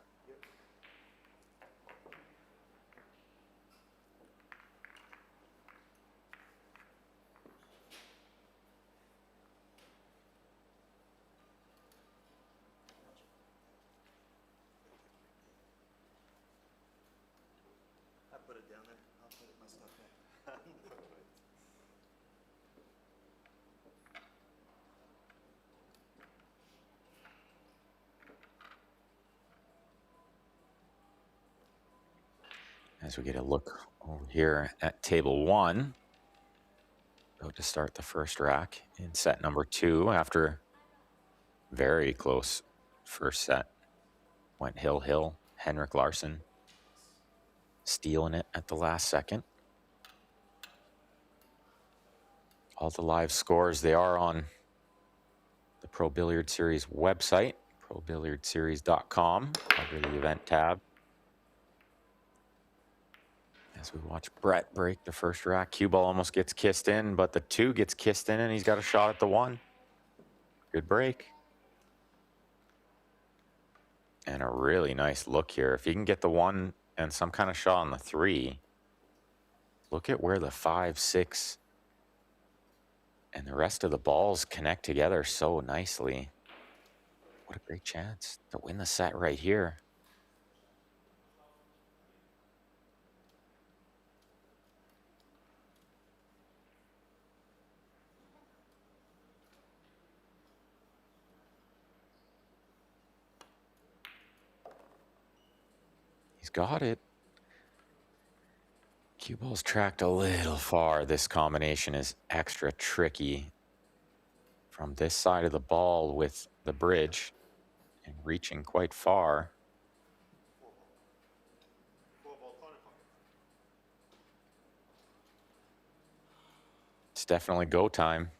I put it down there. I'll put it my stuff there. As we get a look over here at table 1, about to start the first rack in set number 2 after very close first set. Went hill, Henrik Larsson stealing it at the last second. All the live scores, they are on the Pro Billiard Series website, probilliardseries.com, under the event tab. As we watch Brett break the first rack, cue ball almost gets kissed in, but the 2 gets kissed in and he's got a shot at the 1. Good break. And a really nice look here. If he can get the 1 and some kind of shot on the 3, look at where the 5, 6, and the rest of the balls connect together so nicely. What a great chance to win the set right here. He's got it. Cue ball's tracked a little far. This combination is extra tricky from this side of the ball with the bridge and reaching quite far. It's definitely go time.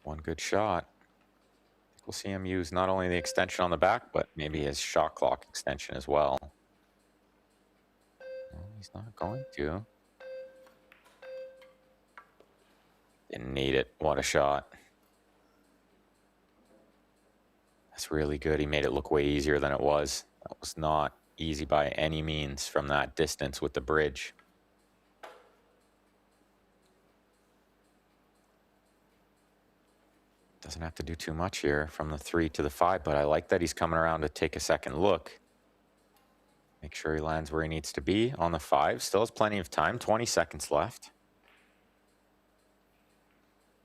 One good shot. We'll see him use not only the extension on the back, but maybe his shot clock extension as well. No, he's not going to. Didn't need it. What a shot. That's really good. He made it look way easier than it was. That was not easy by any means from that distance with the bridge. Doesn't have to do too much here from the 3 to the 5, but I like that he's coming around to take a second look. Make sure he lands where he needs to be on the 5. Still has plenty of time, 20 seconds left.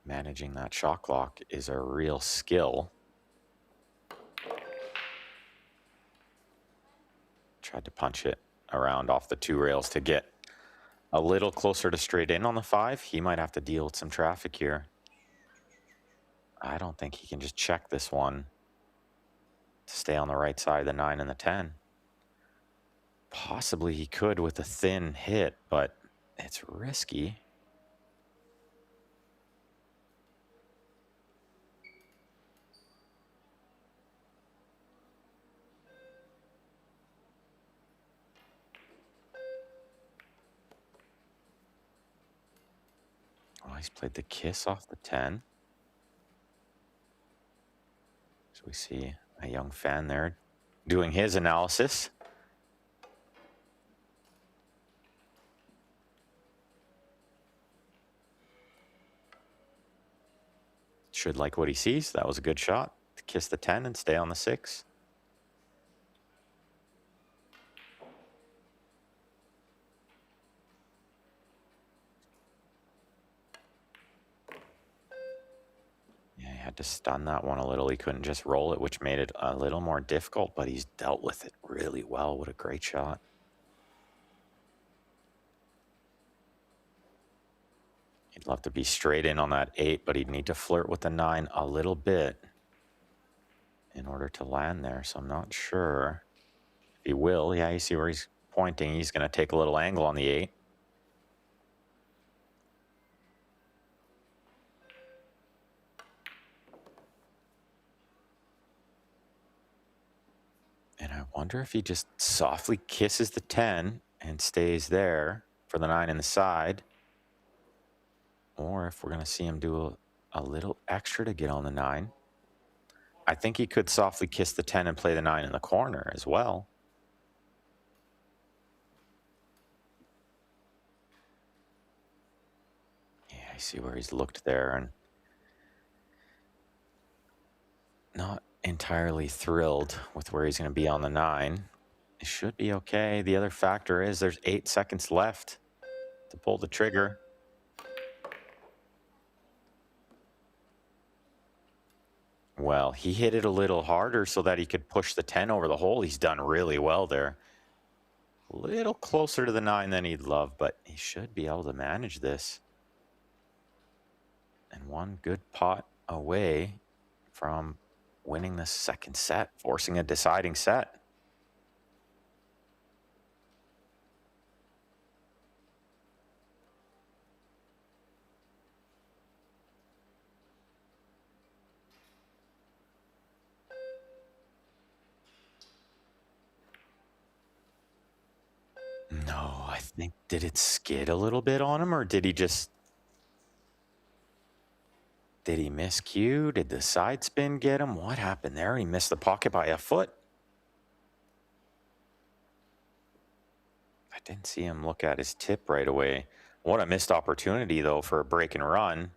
Managing that shot clock is a real skill. Tried to punch it around off the 2 rails to get a little closer to straight in on the 5. He might have to deal with some traffic here. I don't think he can just check this one to stay on the right side of the 9 and the 10. Possibly he could with a thin hit, but it's risky. Oh, he's played the kiss off the 10. So we see a young fan there doing his analysis. Should like what he sees. That was a good shot to kiss the 10 and stay on the 6. Yeah, he had to stun that one a little. He couldn't just roll it, which made it a little more difficult, but he's dealt with it really well. What a great shot. He'd love to be straight in on that 8, but he'd need to flirt with the 9 a little bit in order to land there. So I'm not sure if he will. Yeah, you see where he's pointing. He's going to take a little angle on the 8. And I wonder if he just softly kisses the 10 and stays there for the 9 in the side. Or if we're going to see him do a little extra to get on the 9. I think he could softly kiss the 10 and play the 9 in the corner as well. Yeah, I see where he's looked there and not entirely thrilled with where he's going to be on the 9. It should be okay. The other factor is there's 8 seconds left to pull the trigger. Well, he hit it a little harder so that he could push the 10 over the hole. He's done really well there. A little closer to the 9 than he'd love, but he should be able to manage this. And one good pot away from winning the second set, forcing a deciding set. No, I think, did it skid a little bit on him, or did he just... Did he miscue? Did the side spin get him? What happened there? He missed the pocket by a foot. I didn't see him look at his tip right away. What a missed opportunity, though, for a break and run.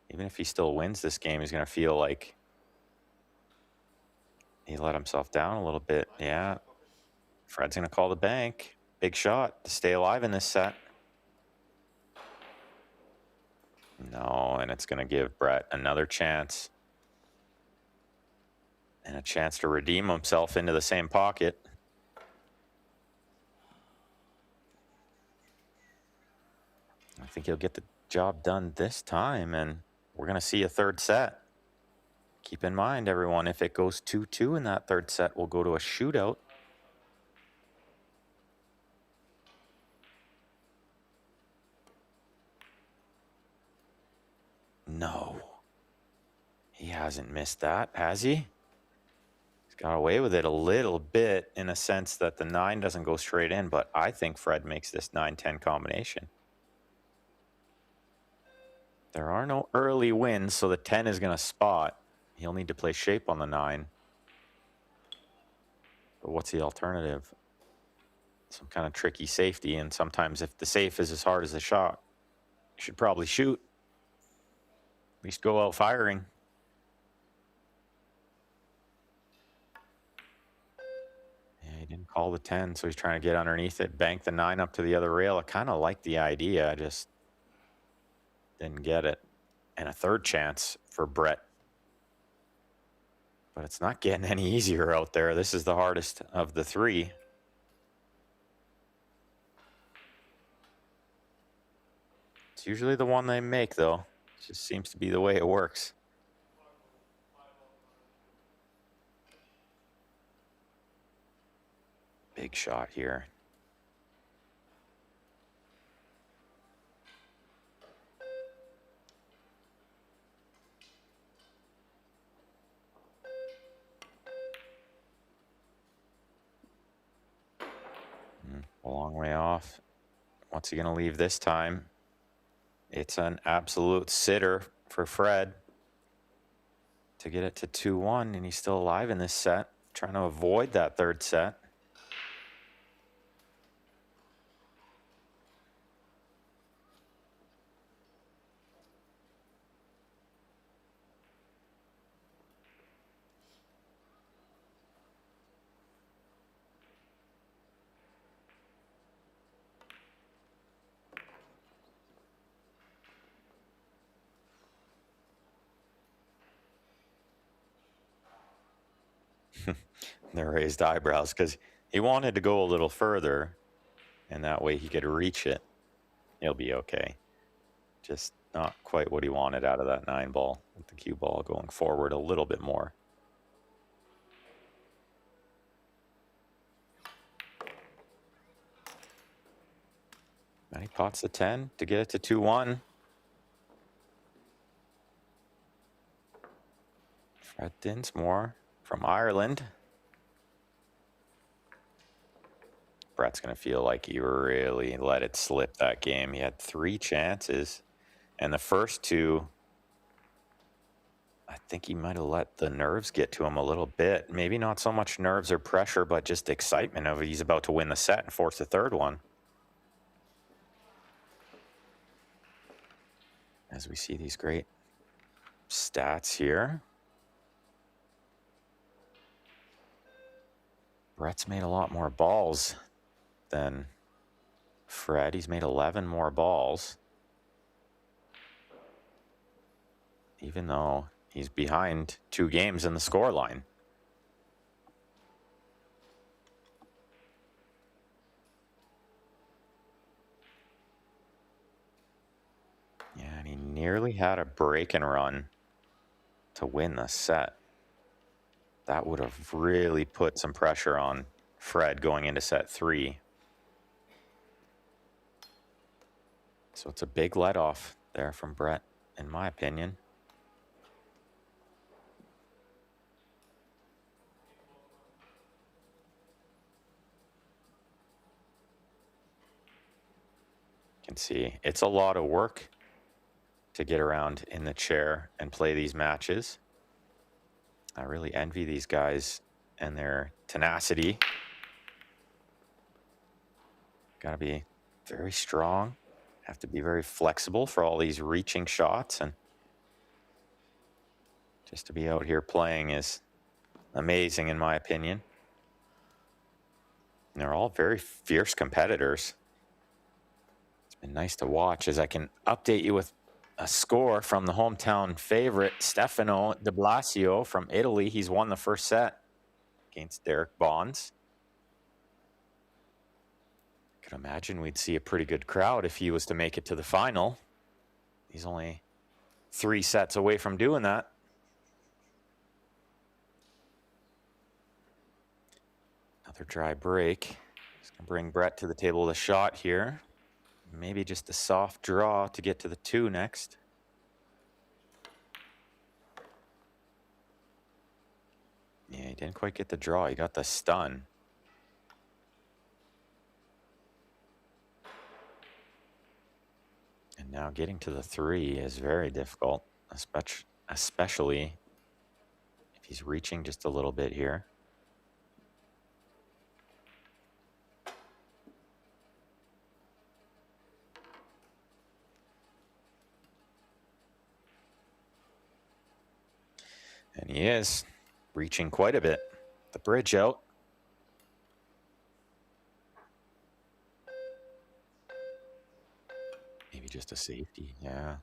Even if he still wins this game, he's going to feel like he let himself down a little bit. Yeah. Fred's going to call the bank. Big shot to stay alive in this set. No, and it's going to give Brett another chance. And a chance to redeem himself into the same pocket. I think he'll get the job done this time, and we're going to see a third set. Keep in mind, everyone, if it goes 2-2 in that third set, we'll go to a shootout. No. He hasn't missed that, has he? He's got away with it a little bit in a sense that the 9 doesn't go straight in, but I think Fred makes this 9-10 combination. There are no early wins, so the 10 is going to spot. He'll need to play shape on the 9. But what's the alternative? Some kind of tricky safety, and sometimes if the safe is as hard as the shot, you should probably shoot. At least go out firing. didn't call the 10, so he's trying to get underneath it, bank the 9 up to the other rail. I kind of like the idea. I just didn't get it. And a third chance for Brett. But it's not getting any easier out there. This is the hardest of the 3. It's usually the one they make, though. It just seems to be the way it works. Big shot here. A long way off. What's he going to leave this time? It's an absolute sitter for Fred to get it to 2-1, and he's still alive in this set, trying to avoid that third set. The raised eyebrows, because he wanted to go a little further, and that way he could reach it. He'll be okay. Just not quite what he wanted out of that 9 ball, with the cue ball going forward a little bit more. And he pots the 10 to get it to 2-1. Fred Dinsmore from Ireland. Brett's going to feel like he really let it slip that game. He had 3 chances, and the first 2, I think he might have let the nerves get to him a little bit. Maybe not so much nerves or pressure, but just excitement of he's about to win the set and force the third one. As we see these great stats here. Brett's made a lot more balls than Fred. He's made 11 more balls, even though he's behind 2 games in the scoreline. Yeah, and he nearly had a break and run to win the set. That would have really put some pressure on Fred going into set 3. So it's a big let-off there from Brett, in my opinion. You can see it's a lot of work to get around in the chair and play these matches. I really envy these guys and their tenacity. Got to be very strong. Have to be very flexible for all these reaching shots, and just to be out here playing is amazing in my opinion. And they're all very fierce competitors. It's been nice to watch as I can update you with a score from the hometown favorite, Stefano de Blasio from Italy. He's won the first set against Derek Bonds. Could imagine we'd see a pretty good crowd if he was to make it to the final. He's only 3 sets away from doing that. Another dry break. Just gonna bring Brett to the table with a shot here. Maybe just a soft draw to get to the 2 next. Yeah, he didn't quite get the draw. He got the stun. And now getting to the 3 is very difficult, especially if he's reaching just a little bit here. And he is reaching quite a bit. The bridge out. just a safety, yeah.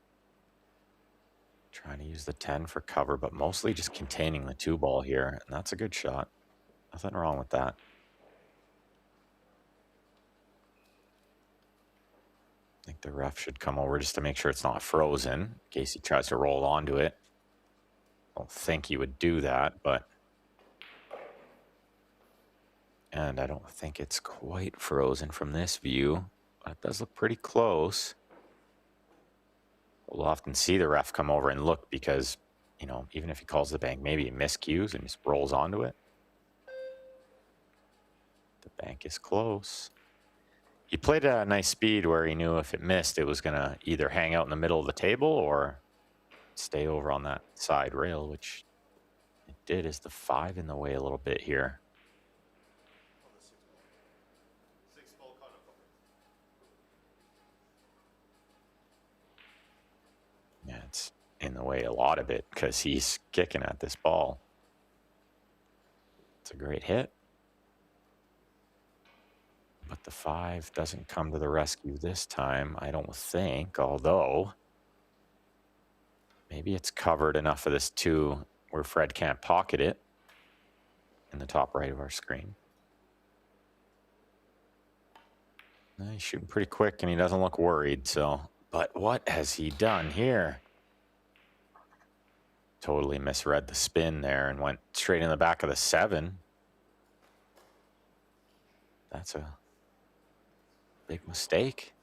Trying to use the 10 for cover, but mostly just containing the 2-ball here, and that's a good shot. Nothing wrong with that. I think the ref should come over just to make sure it's not frozen, in case he tries to roll onto it. I don't think he would do that, but... And I don't think it's quite frozen from this view, but it does look pretty close. We'll often see the ref come over and look because, you know, even if he calls the bank, maybe he miscues and just rolls onto it. The bank is close. He played at a nice speed where he knew if it missed, it was going to either hang out in the middle of the table or stay over on that side rail, which it did. Is the 5 in the way a little bit here? Yeah, it's in the way a lot of it because he's kicking at this ball. It's a great hit. But the 5 doesn't come to the rescue this time, I don't think, although maybe it's covered enough of this 2 where Fred can't pocket it in the top right of our screen. He's shooting pretty quick and he doesn't look worried, so... But what has he done here? Totally misread the spin there and went straight in the back of the 7. That's a big mistake.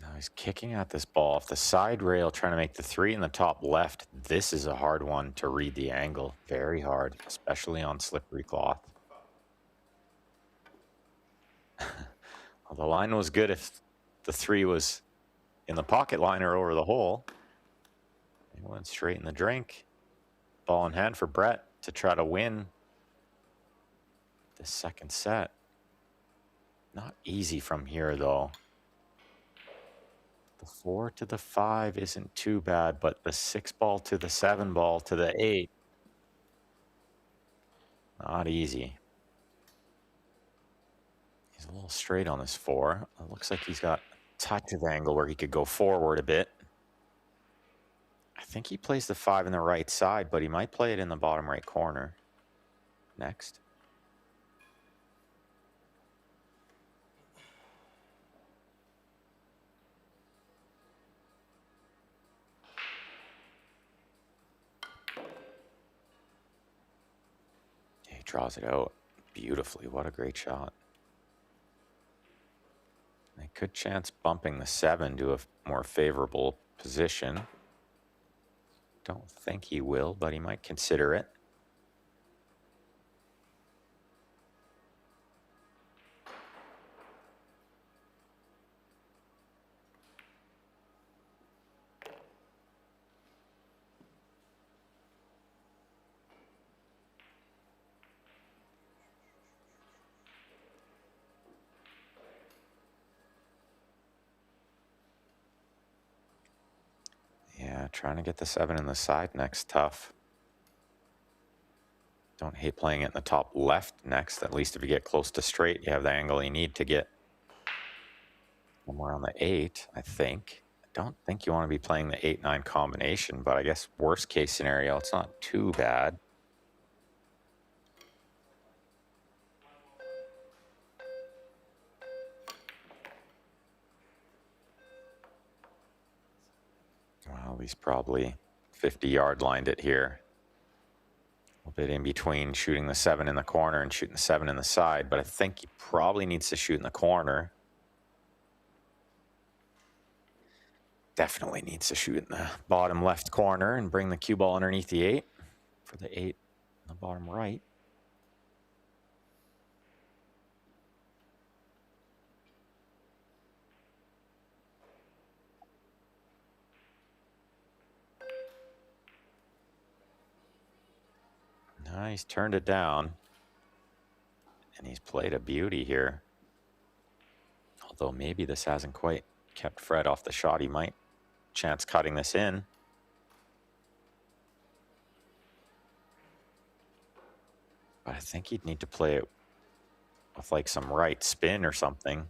Now he's kicking at this ball off the side rail, trying to make the 3 in the top left. This is a hard one to read the angle. Very hard, especially on slippery cloth. Well, the line was good if the 3 was in the pocket line or over the hole. He went straight in the drink. Ball in hand for Brett to try to win the second set. Not easy from here, though. The 4 to the 5 isn't too bad, but the 6 ball to the 7 ball to the 8. Not easy. He's a little straight on this 4. It looks like he's got a touch of angle where he could go forward a bit. I think he plays the 5 in the right side, but he might play it in the bottom right corner. Next. He draws it out beautifully. What a great shot. They could chance bumping the 7 to a more favorable position. Don't think he will, but he might consider it. Yeah, trying to get the 7 in the side next, tough. Don't hate playing it in the top left next. At least if you get close to straight, you have the angle you need to get somewhere on the 8, I think. I don't think you want to be playing the 8-9 combination, but I guess worst case scenario, it's not too bad. Well, he's probably 50-yard lined it here. A bit in between shooting the 7 in the corner and shooting the 7 in the side, but I think he probably needs to shoot in the corner. Definitely needs to shoot in the bottom left corner and bring the cue ball underneath the 8 for the 8 in the bottom right. Now he's turned it down, and he's played a beauty here. Although maybe this hasn't quite kept Fred off the shot. He might chance cutting this in. But I think he'd need to play it with like some right spin or something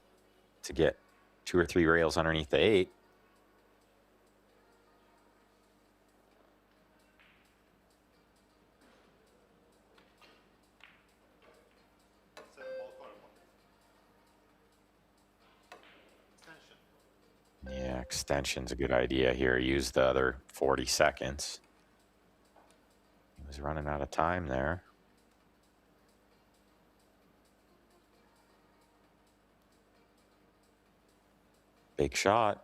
to get 2 or 3 rails underneath the 8. Yeah, extension's a good idea here. Use the other 40 seconds. He was running out of time there. Big shot.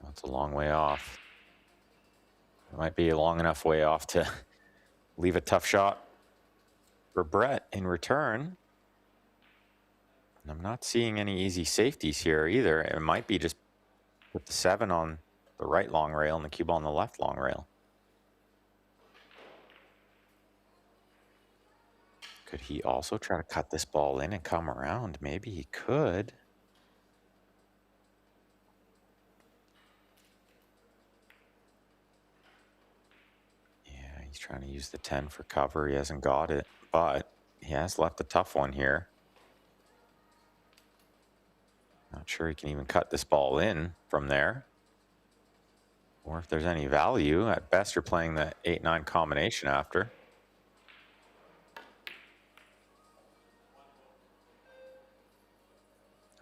That's a long way off. It might be a long enough way off to leave a tough shot for Brett in return. And I'm not seeing any easy safeties here either. It might be just put the 7 on the right long rail and the cue ball on the left long rail. Could he also try to cut this ball in and come around? Maybe he could. Yeah, he's trying to use the 10 for cover. He hasn't got it, but he has left a tough one here. Not sure he can even cut this ball in from there. Or if there's any value. At best, you're playing the 8-9 combination after.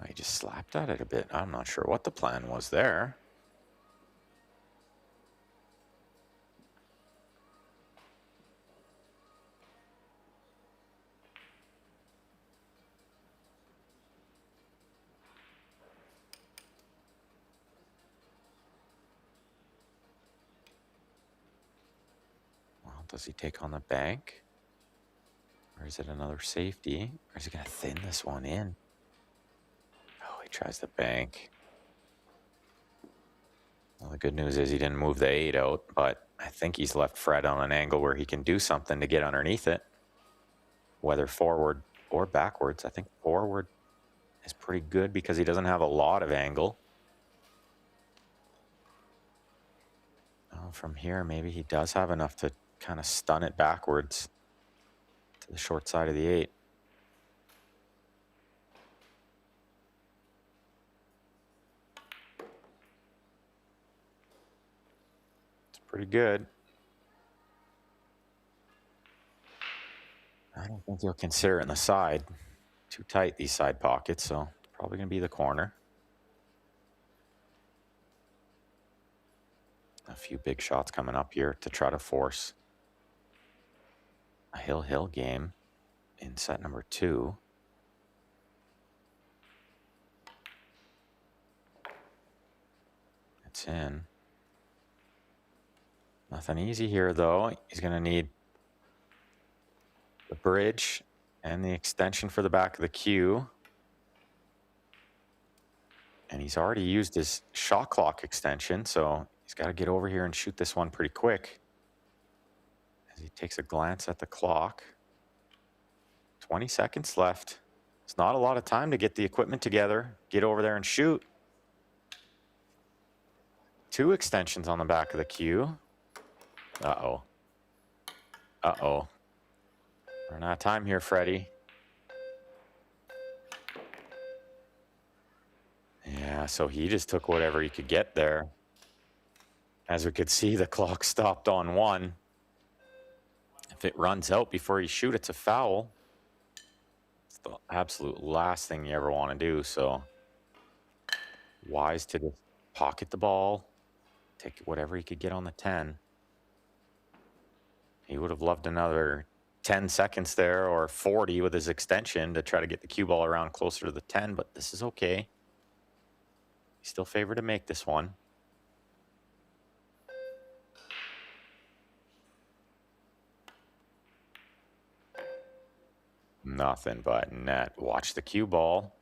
Oh, he just slapped at it a bit. I'm not sure what the plan was there. Well, does he take on the bank? Or is it another safety? Or is he going to thin this one in? Oh, he tries the bank. Well, the good news is he didn't move the 8 out, but I think he's left Fred on an angle where he can do something to get underneath it. Whether forward or backwards. I think forward is pretty good because he doesn't have a lot of angle. Oh, from here, maybe he does have enough to kind of stun it backwards to the short side of the 8. It's pretty good. I don't think he'll consider it in the side. Too tight, these side pockets, so it's probably going to be the corner. A few big shots coming up here to try to force a hill-hill game in set number 2. It's in. Nothing easy here, though. He's going to need the bridge and the extension for the back of the cue. And he's already used his shot clock extension, so he's got to get over here and shoot this one pretty quick. As he takes a glance at the clock. 20 seconds left. It's not a lot of time to get the equipment together, get over there and shoot. 2 extensions on the back of the cue. Uh-oh. Uh-oh. Running out of time here, Freddie. Yeah, so he just took whatever he could get there. As we could see, the clock stopped on 1. If it runs out before you shoot, it's a foul. It's the absolute last thing you ever want to do, so wise to just pocket the ball, take whatever he could get on the 10. He would have loved another 10 seconds there or 40 with his extension to try to get the cue ball around closer to the 10, but this is okay. He's still favored to make this one. Nothing but net. Watch the cue ball.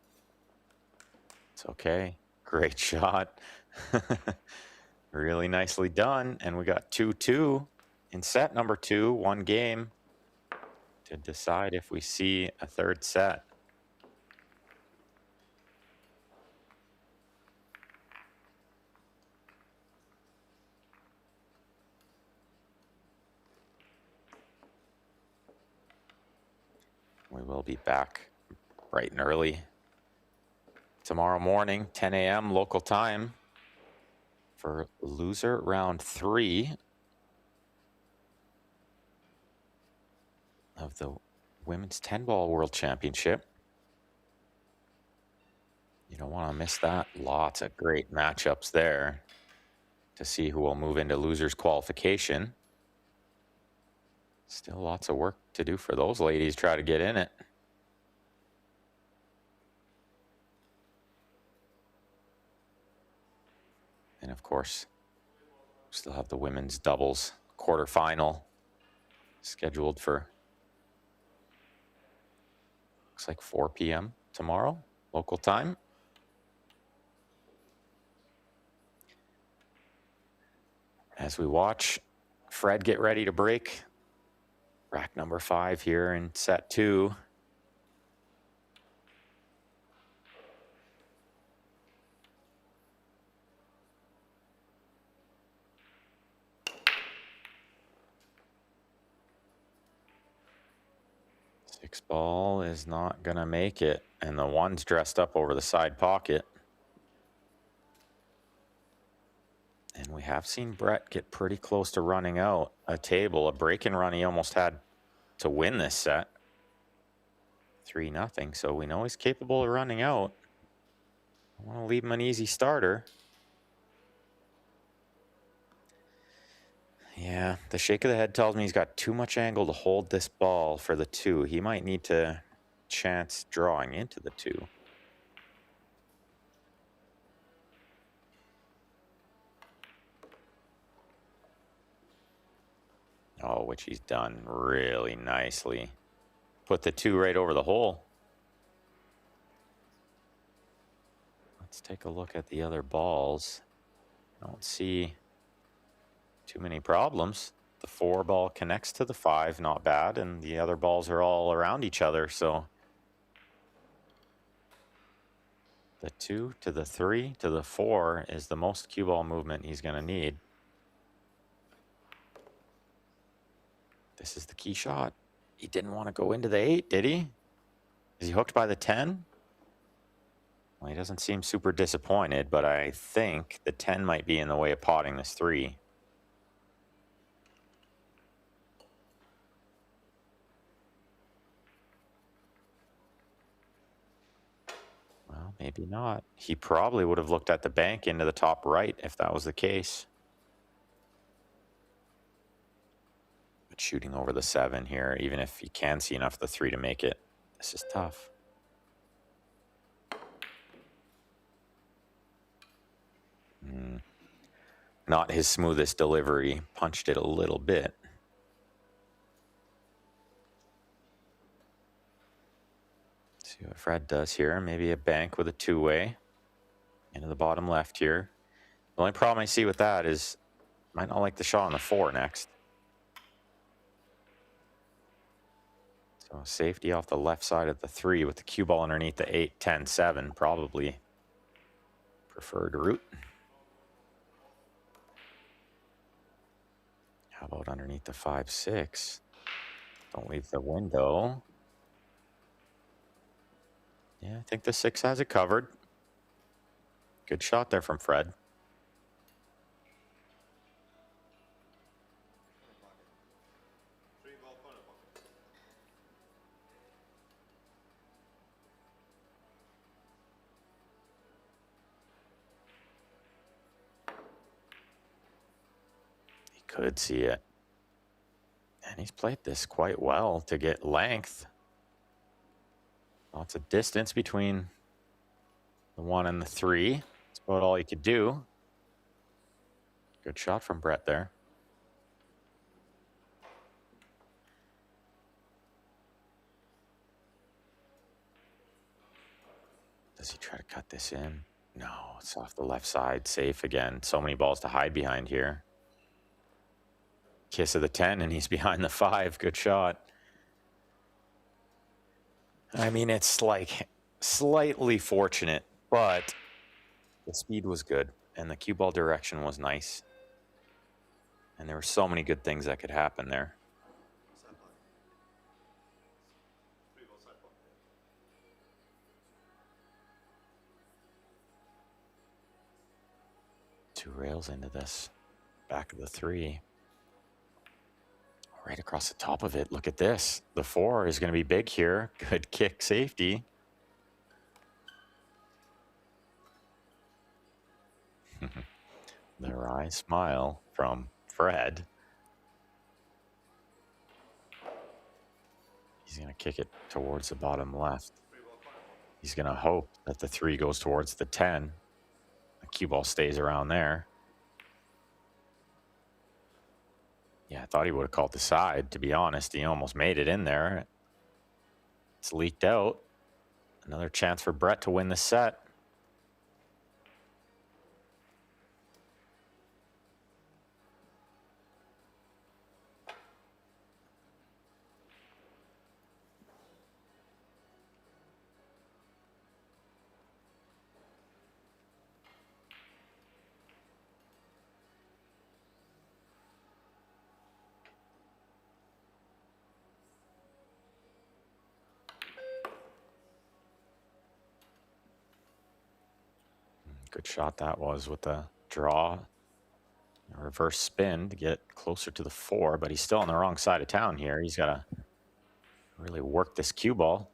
It's okay. Great shot. Really nicely done. And we got 2-2 in set number 2. 1 game to decide if we see a third set. We will be back bright and early tomorrow morning, 10 a.m. local time, for loser round 3 of the Women's 10-Ball World Championship. You don't want to miss that. Lots of great matchups there to see who will move into losers qualification. Still lots of work to do for those ladies. Try to get in it. And of course, still have the women's doubles quarterfinal scheduled for, looks like 4 p.m. tomorrow, local time. As we watch Fred get ready to break rack number 5 here in set 2. Six ball is not gonna make it, and the 1's dressed up over the side pocket. And we have seen Brett get pretty close to running out a table. A break and run he almost had to win this set. 3-0, so we know he's capable of running out. I want to leave him an easy starter. Yeah, the shake of the head tells me he's got too much angle to hold this ball for the 2. He might need to chance drawing into the 2. Oh, which he's done really nicely. Put the 2 right over the hole. Let's take a look at the other balls. I don't see too many problems. The 4 ball connects to the 5, not bad, and the other balls are all around each other, so the 2 to the 3 to the 4 is the most cue ball movement he's going to need. This is the key shot. He didn't want to go into the 8, did he? Is he hooked by the 10? Well, he doesn't seem super disappointed, but I think the 10 might be in the way of potting this 3. Well, maybe not. He probably would have looked at the bank into the top right if that was the case. But shooting over the 7 here, even if he can see enough of the 3 to make it, this is tough. Not his smoothest delivery. Punched it a little bit. See what Fred does here. Maybe a bank with a 2-way into the bottom left here. The only problem I see with that is might not like the shot on the 4 next. So safety off the left side of the 3 with the cue ball underneath the 8, 10, 7, probably preferred route. How about underneath the 5, 6? Don't leave the window. Yeah, I think the 6 has it covered. Good shot there from Fred. He could see it. And he's played this quite well to get length. Lots of distance between the 1 and the 3. That's about all he could do. Good shot from Brett there. Does he try to cut this in? No, it's off the left side. Safe again. So many balls to hide behind here. Kiss of the 10, and he's behind the 5. Good shot. I mean, it's like slightly fortunate, but the speed was good, and the cue ball direction was nice. And there were so many good things that could happen there. 2 rails into this. Back of the 3. Right across the top of it. Look at this. The 4 is going to be big here. Good kick safety. The wry smile from Fred. He's going to kick it towards the bottom left. He's going to hope that the 3 goes towards the 10. The cue ball stays around there. Yeah, I thought he would have called the side, to be honest. He almost made it in there. It's leaked out. Another chance for Brett to win the set. Good shot that was with the draw. A reverse spin to get closer to the 4, but he's still on the wrong side of town here. He's got to really work this cue ball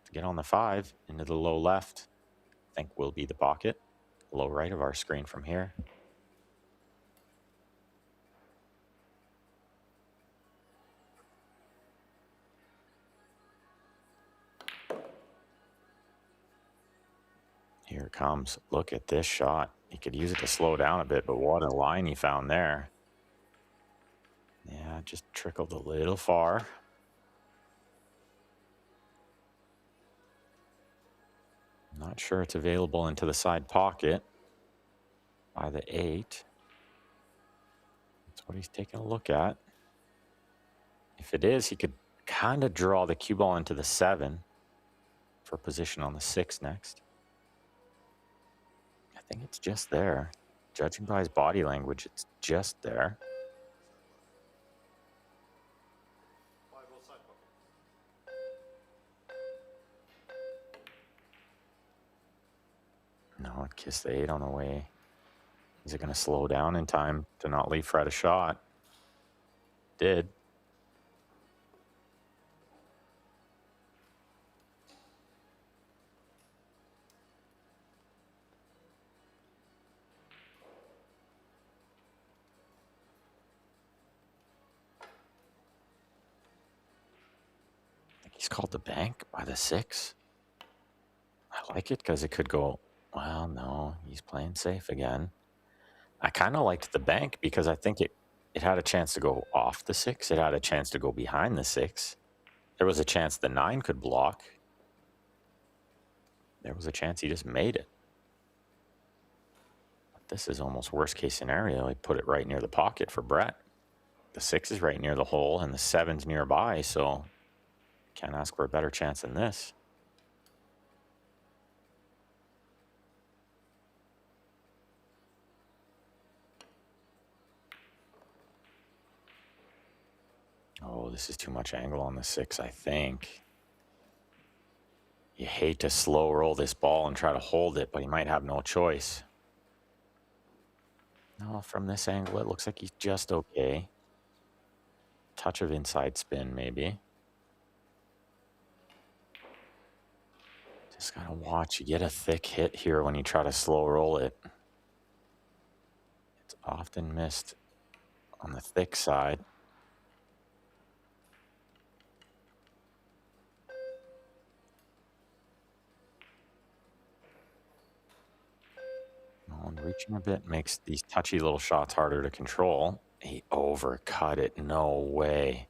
to get on the 5 into the low left. I think will be the pocket. Low right of our screen from here. Here it comes. Look at this shot. He could use it to slow down a bit, but what a line he found there. Yeah, just trickled a little far. Not sure it's available into the side pocket by the 8. That's what he's taking a look at. If it is, he could kind of draw the cue ball into the 7 for position on the 6 next. I think it's just there. Judging by his body language, it's just there. No, it kissed the 8 on the way. Is it going to slow down in time to not leave Fred a shot? Did. I think he's called the bank by the 6. I like it because it could go, well, no, he's playing safe again. I kind of liked the bank because I think it had a chance to go off the 6. It had a chance to go behind the 6. There was a chance the 9 could block. There was a chance he just made it. But this is almost worst case scenario. He put it right near the pocket for Brett. The 6 is right near the hole and the 7's nearby, so can't ask for a better chance than this. Oh, this is too much angle on the 6, I think. You hate to slow roll this ball and try to hold it, but he might have no choice. No, from this angle, it looks like he's just okay. Touch of inside spin, maybe. Just gotta watch. You get a thick hit here when you try to slow roll it. It's often missed on the thick side. And reaching a bit makes these touchy little shots harder to control. He overcut it. No way.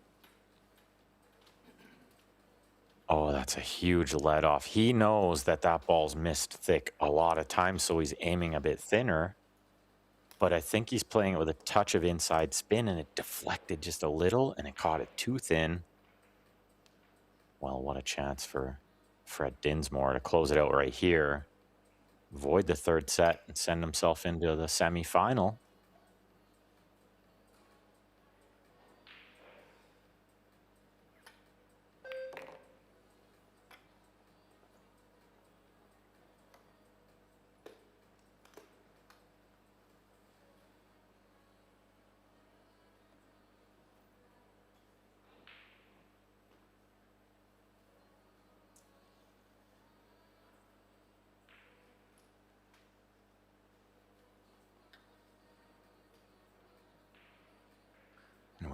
Oh, that's a huge let off. He knows that that ball's missed thick a lot of times, so he's aiming a bit thinner. But I think he's playing it with a touch of inside spin, and it deflected just a little, and it caught it too thin. Well, what a chance for Fred Dinsmore to close it out right here. Avoid the 3rd set and send himself into the semifinal.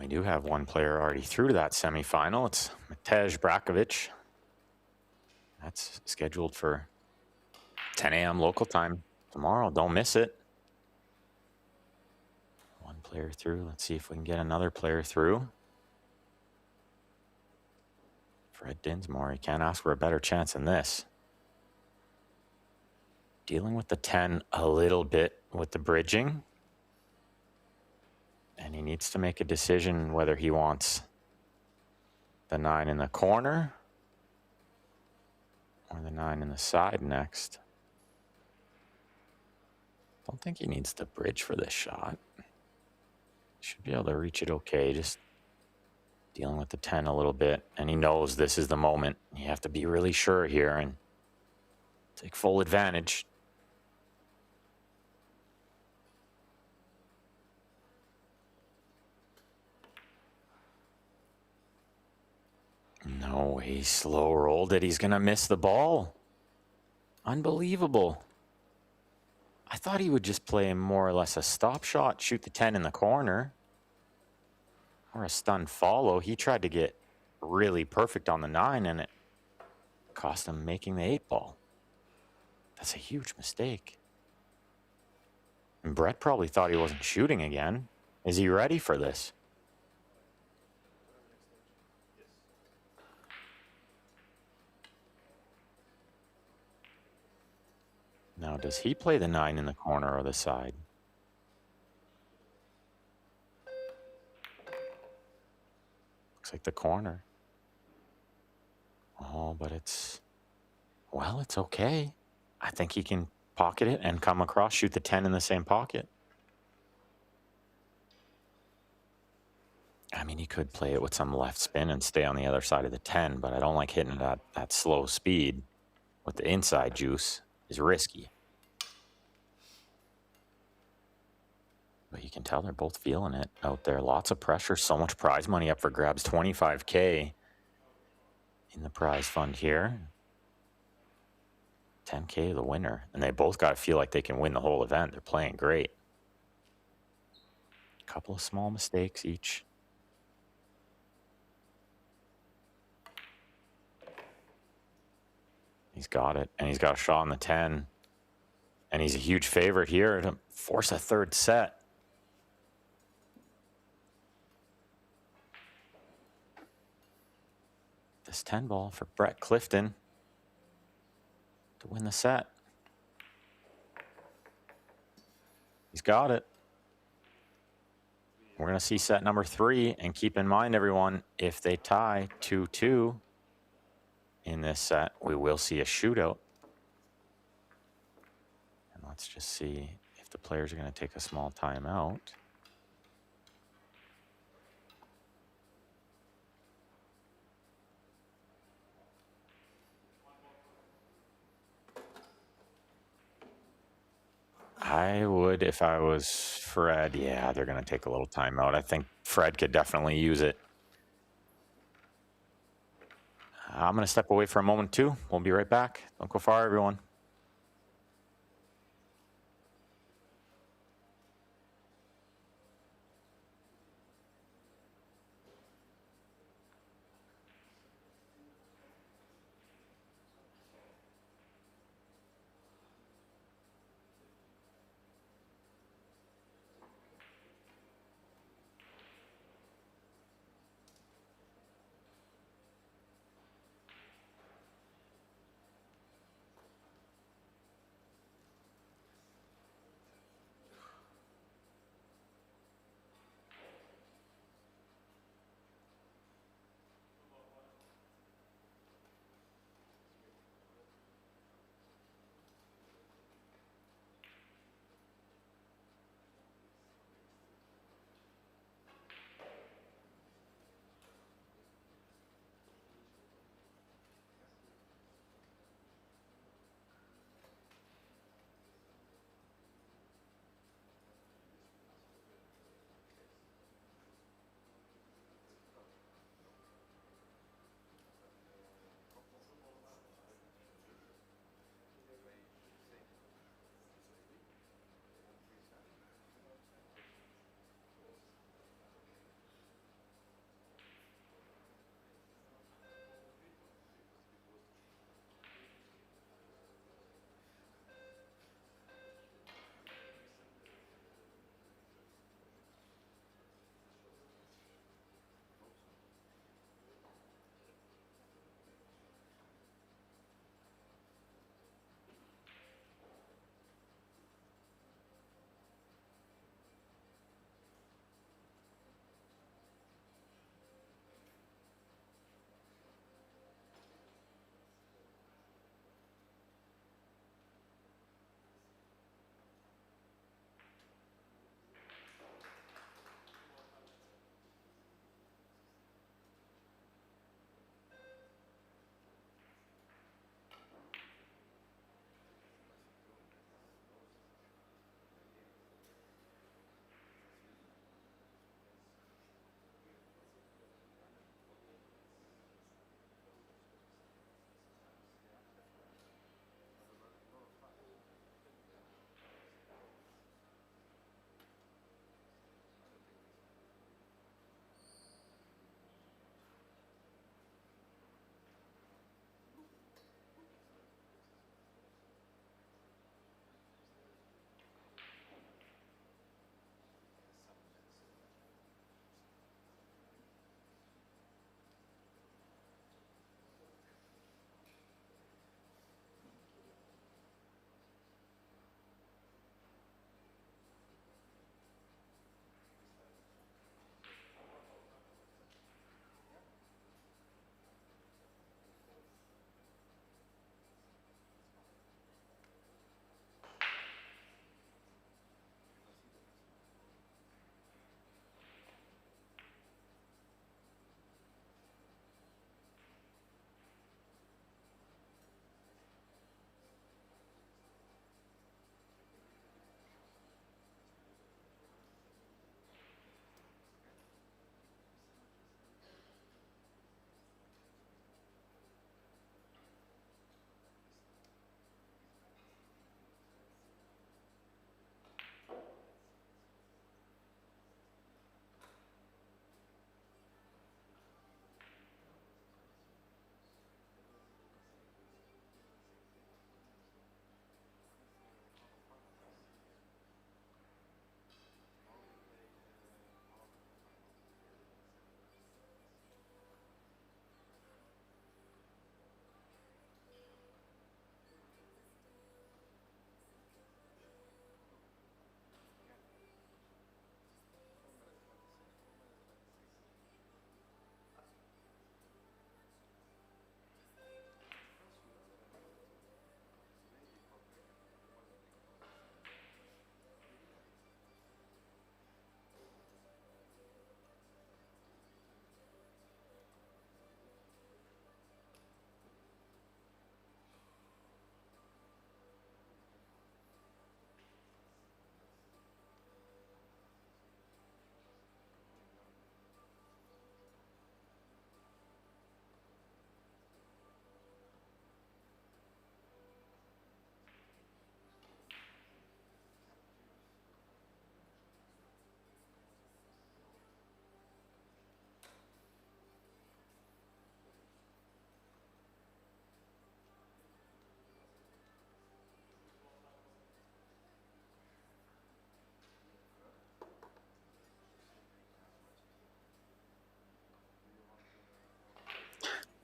do have one player already through to that semifinal. It's Matej Brakovic. That's scheduled for 10 a.m. local time tomorrow. Don't miss it. One player through. Let's see if we can get another player through. Fred Dinsmore, you can't ask for a better chance than this. Dealing with the 10 a little bit with the bridging. And he needs to make a decision whether he wants the 9 in the corner or the 9 in the side next. Don't think he needs the bridge for this shot. Should be able to reach it okay, just dealing with the 10 a little bit. And he knows this is the moment. You have to be really sure here and take full advantage. No, he slow rolled it. He's going to miss the ball. Unbelievable. I thought he would just play more or less a stop shot, shoot the 10 in the corner. Or a stun follow. He tried to get really perfect on the 9, and it cost him making the 8 ball. That's a huge mistake. And Brett probably thought he wasn't shooting again. Is he ready for this? Now, does he play the 9 in the corner or the side? Looks like the corner. Oh, but it's... Well, it's okay. I think he can pocket it and come across, shoot the 10 in the same pocket. I mean, he could play it with some left spin and stay on the other side of the 10, but I don't like hitting it at that slow speed with the inside juice. Is risky. But you can tell they're both feeling it out there. Lots of pressure, so much prize money up for grabs. 25K in the prize fund here. 10K the winner. And they both got to feel like they can win the whole event. They're playing great. A couple of small mistakes each. He's got it, and he's got a shot on the 10. And he's a huge favorite here to force a third set. This 10 ball for Brett Clifton to win the set. He's got it. We're going to see set number 3, and keep in mind, everyone, if they tie 2-2 in this set, we will see a shootout. And let's just see if the players are going to take a small timeout. I would, if I was Fred. Yeah, they're going to take a little timeout. I think Fred could definitely use it. I'm going to step away for a moment, too. We'll be right back. Don't go far, everyone.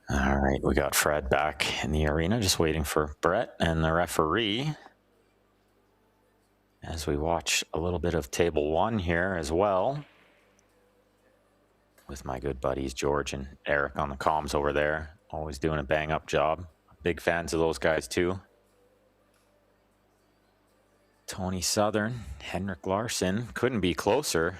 All right, we got Fred back in the arena, just waiting for Brett and the referee as we watch a little bit of table one here as well with my good buddies George and Eric on the comms over there, always doing a bang up job. Big fans of those guys too. Tony Southern, Henrik Larsson, couldn't be closer.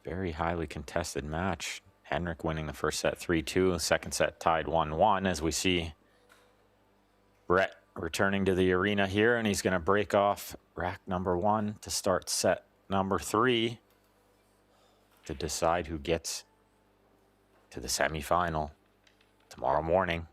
Very highly contested match. Henrik winning the first set 3-2, the second set tied 1-1 as we see Brett returning to the arena here, and he's going to break off rack number 1 to start set number 3 to decide who gets to the semifinal tomorrow morning.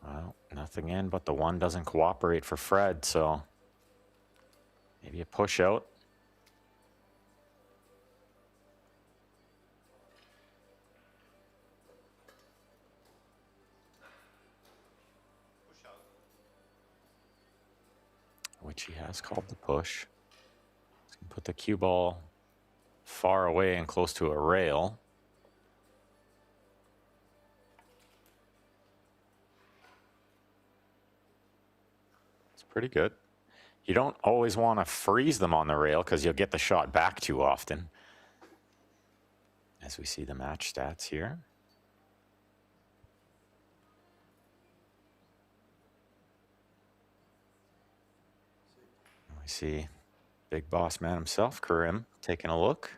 Well, nothing in, but the 1 doesn't cooperate for Fred, so maybe a push out. Which he has called the push. He's going to put the cue ball far away and close to a rail. Pretty good. You don't always want to freeze them on the rail because you'll get the shot back too often. As we see the match stats here. We see big boss man himself, Karim, taking a look.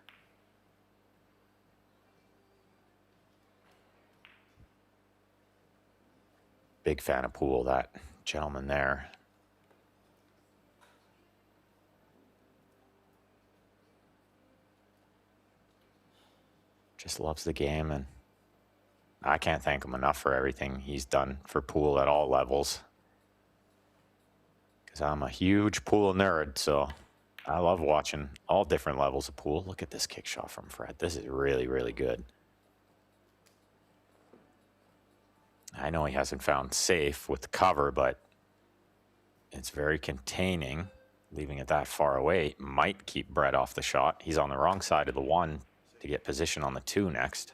Big fan of pool, that gentleman there. Just loves the game, and I can't thank him enough for everything he's done for pool at all levels. Because I'm a huge pool nerd, so I love watching all different levels of pool. Look at this kick shot from Fred. This is really, really good. I know he hasn't found safe with the cover, but it's very containing. Leaving it that far away might keep Brett off the shot. He's on the wrong side of the 1 to get position on the 2 next.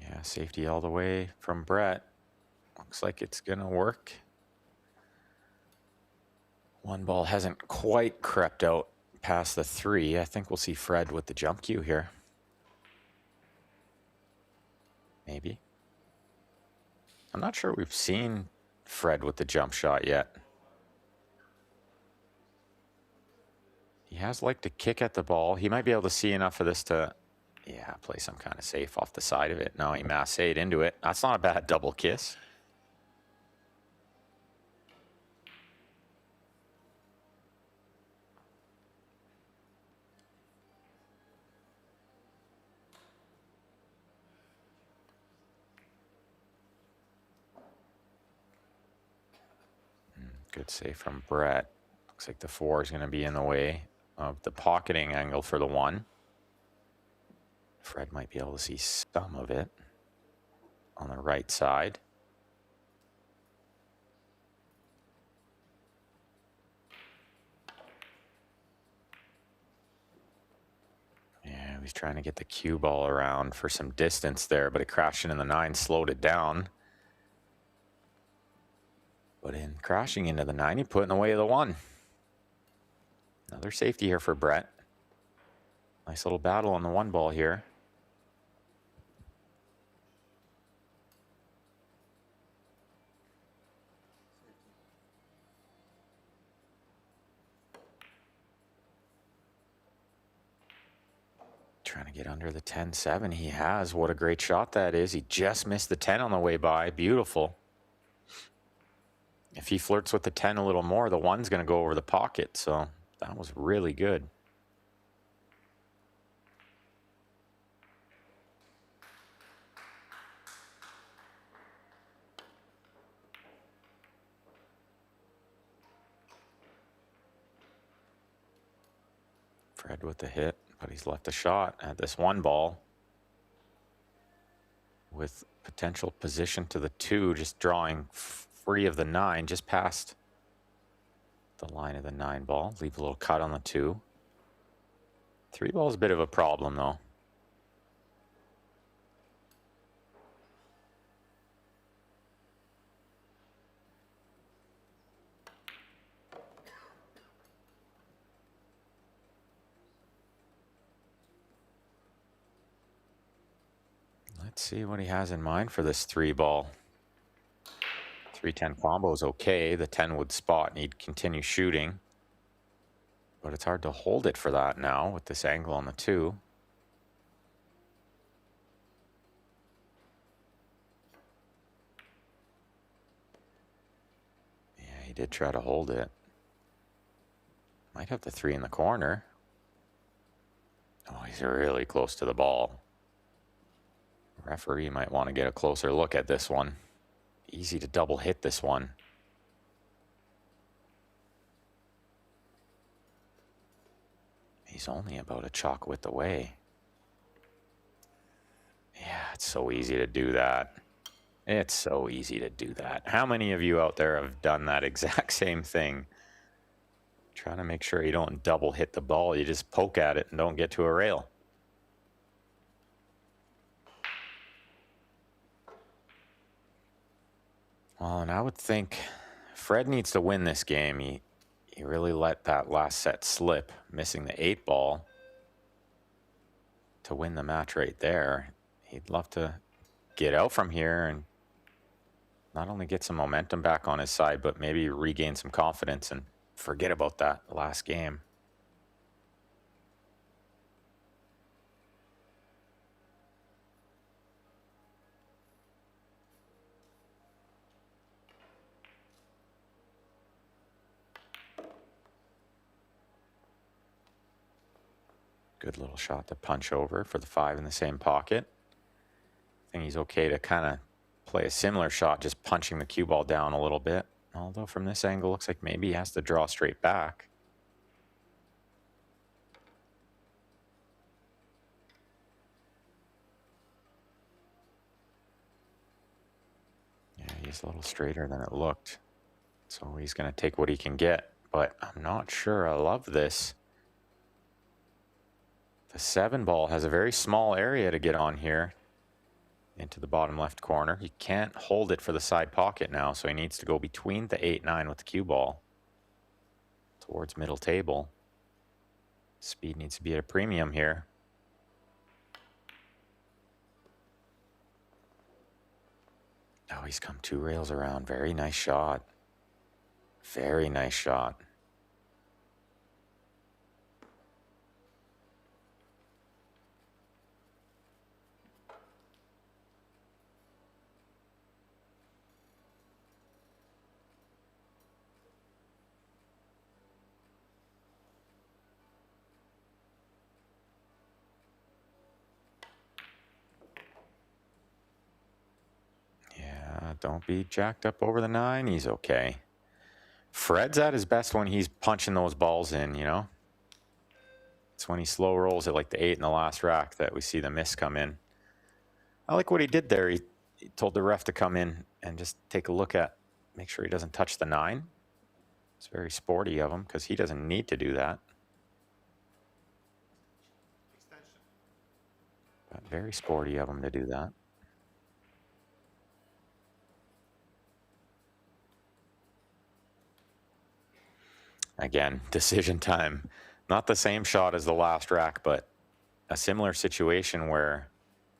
Yeah, safety all the way from Brett. Looks like it's gonna work. 1 ball hasn't quite crept out past the 3. I think we'll see Fred with the jump cue here. Maybe. I'm not sure we've seen Fred with the jump shot yet. He has liked to kick at the ball. He might be able to see enough of this to, yeah, play some kind of safe off the side of it. No, he massaged into it. That's not a bad double kiss. Good save from Brett. Looks like the 4 is going to be in the way of the pocketing angle for the 1. Fred might be able to see some of it on the right side. Yeah, he's trying to get the cue ball around for some distance there, but it crashed into the 9, slowed it down. But in crashing into the 9, he put in the way of the 1. Another safety here for Brett. Nice little battle on the 1 ball here. Trying to get under the 10-7. He has. What a great shot that is. He just missed the 10 on the way by. Beautiful. If he flirts with the 10 a little more, the 1's going to go over the pocket. So that was really good. Fred with the hit, but he's left a shot at this one ball with potential position to the 2, just drawing free of the 9, just past the line of the 9 ball. Leave a little cut on the 2. 3 ball's a bit of a problem though. Let's see what he has in mind for this 3 ball. 3-10 combo is okay. The 10 would spot and he'd continue shooting. But it's hard to hold it for that now with this angle on the 2. Yeah, he did try to hold it. Might have the 3 in the corner. Oh, he's really close to the ball. Referee might want to get a closer look at this one. Easy to double hit this one. He's only about a chalk width away. Yeah, it's so easy to do that. It's so easy to do that. How many of you out there have done that exact same thing? Trying to make sure you don't double hit the ball. You just poke at it and don't get to a rail. Well, and I would think Fred needs to win this game. He really let that last set slip, missing the 8 ball to win the match right there. He'd love to get out from here and not only get some momentum back on his side, but maybe regain some confidence and forget about that last game. Good little shot to punch over for the 5 in the same pocket. I think he's okay to kind of play a similar shot, just punching the cue ball down a little bit. Although from this angle, looks like maybe he has to draw straight back. Yeah, he's a little straighter than it looked. So he's going to take what he can get. But I'm not sure I love this. The 7 ball has a very small area to get on here into the bottom left corner. He can't hold it for the side pocket now, so he needs to go between the 8-9 with the cue ball towards middle table. Speed needs to be at a premium here. Oh, he's come 2 rails around. Very nice shot. Very nice shot. Don't be jacked up over the 9. He's okay. Fred's at his best when he's punching those balls in, you know? It's when he slow rolls it like the 8 in the last rack that we see the miss come in. I like what he did there. He told the ref to come in and just take a look at, make sure he doesn't touch the 9. It's very sporty of him because he doesn't need to do that. But very sporty of him to do that. Again, decision time. Not the same shot as the last rack, but a similar situation where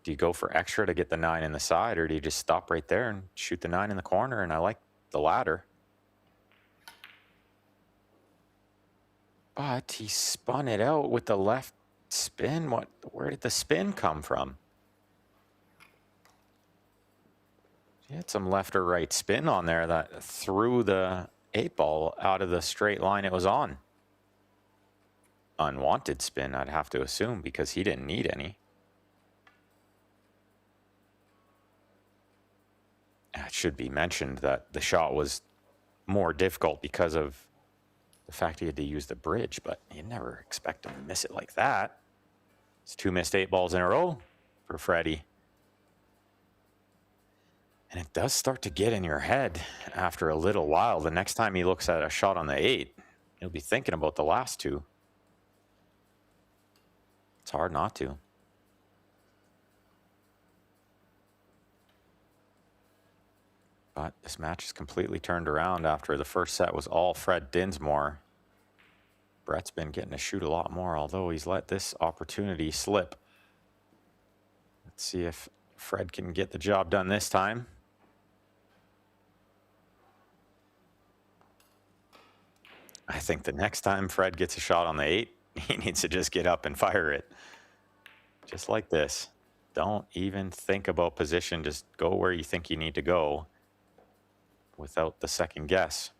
do you go for extra to get the 9 in the side, or do you just stop right there and shoot the 9 in the corner? And I like the latter. But he spun it out with the left spin. Where did the spin come from? He had some left or right spin on there that threw the 8 ball out of the straight line it was on. Unwanted spin, I'd have to assume, because he didn't need any. It should be mentioned that the shot was more difficult because of the fact he had to use the bridge, but you never expect him to miss it like that. It's 2 missed 8 balls in a row for Freddie. And it does start to get in your head after a little while. The next time he looks at a shot on the 8, he'll be thinking about the last 2. It's hard not to. But this match is completely turned around after the first set was all Fred Dinsmore. Brett's been getting to shoot a lot more, although he's let this opportunity slip. Let's see if Fred can get the job done this time. I think the next time Fred gets a shot on the 8, he needs to just get up and fire it. Just like this. Don't even think about position. Just go where you think you need to go without the second guess.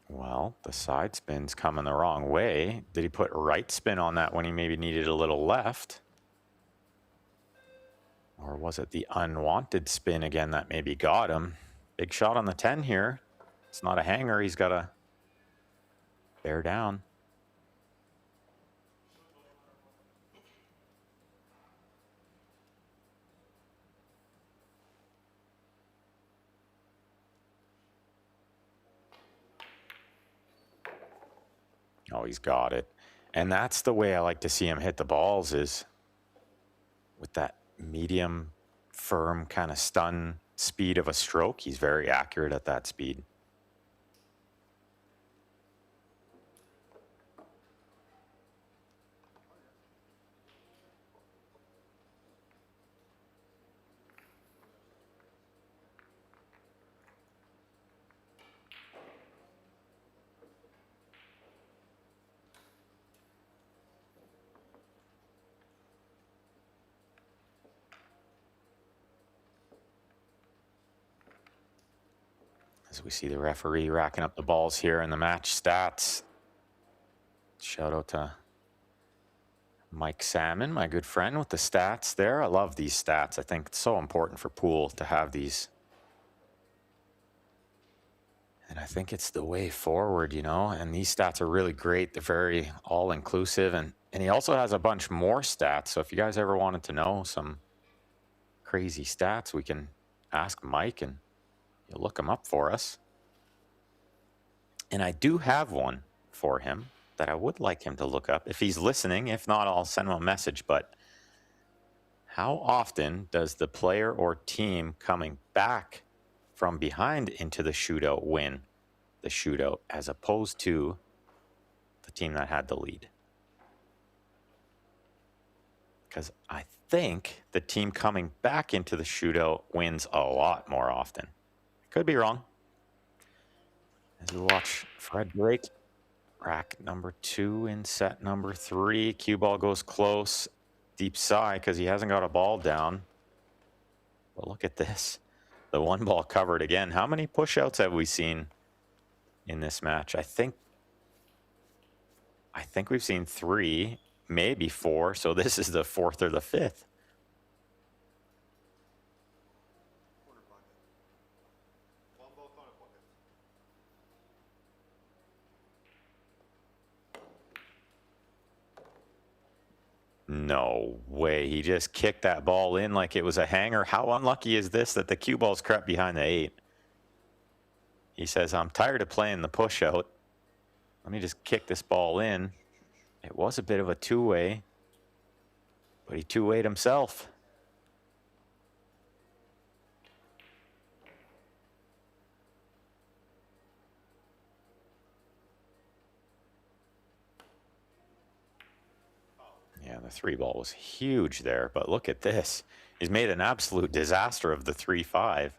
Well, the side spin's coming the wrong way. Did he put right spin on that when he maybe needed a little left? Or was it the unwanted spin again that maybe got him? Big shot on the 10 here. It's not a hanger. He's got to bear down. Oh, he's got it. And that's the way I like to see him hit the balls, is with that medium, firm kind of stun speed of a stroke. He's very accurate at that speed. As we see the referee racking up the balls here in the match stats. Shout out to Mike Salmon, my good friend, with the stats there. I love these stats. I think it's so important for pool to have these. And I think it's the way forward, you know, and these stats are really great. They're very all-inclusive. And he also has a bunch more stats. So if you guys ever wanted to know some crazy stats, we can ask Mike and he'll look them up for us. And I do have one for him that I would like him to look up if he's listening. If not, I'll send him a message. But how often does the player or team coming back from behind into the shootout win the shootout, as opposed to the team that had the lead? Because I think the team coming back into the shootout wins a lot more often. Could be wrong. As we watch Fred break rack number 2 in set number 3. Cue ball goes close. Deep sigh because he hasn't got a ball down. But look at this. The 1 ball covered again. How many push-outs have we seen in this match? I think we've seen 3, maybe 4. So this is the 4th or the 5th. No way. He just kicked that ball in like it was a hanger. How unlucky is this that the cue ball's crept behind the 8? He says, I'm tired of playing the push out. Let me just kick this ball in. It was a bit of a two-way, but he two-wayed himself. Yeah, the 3 ball was huge there, but look at this. He's made an absolute disaster of the 3-5.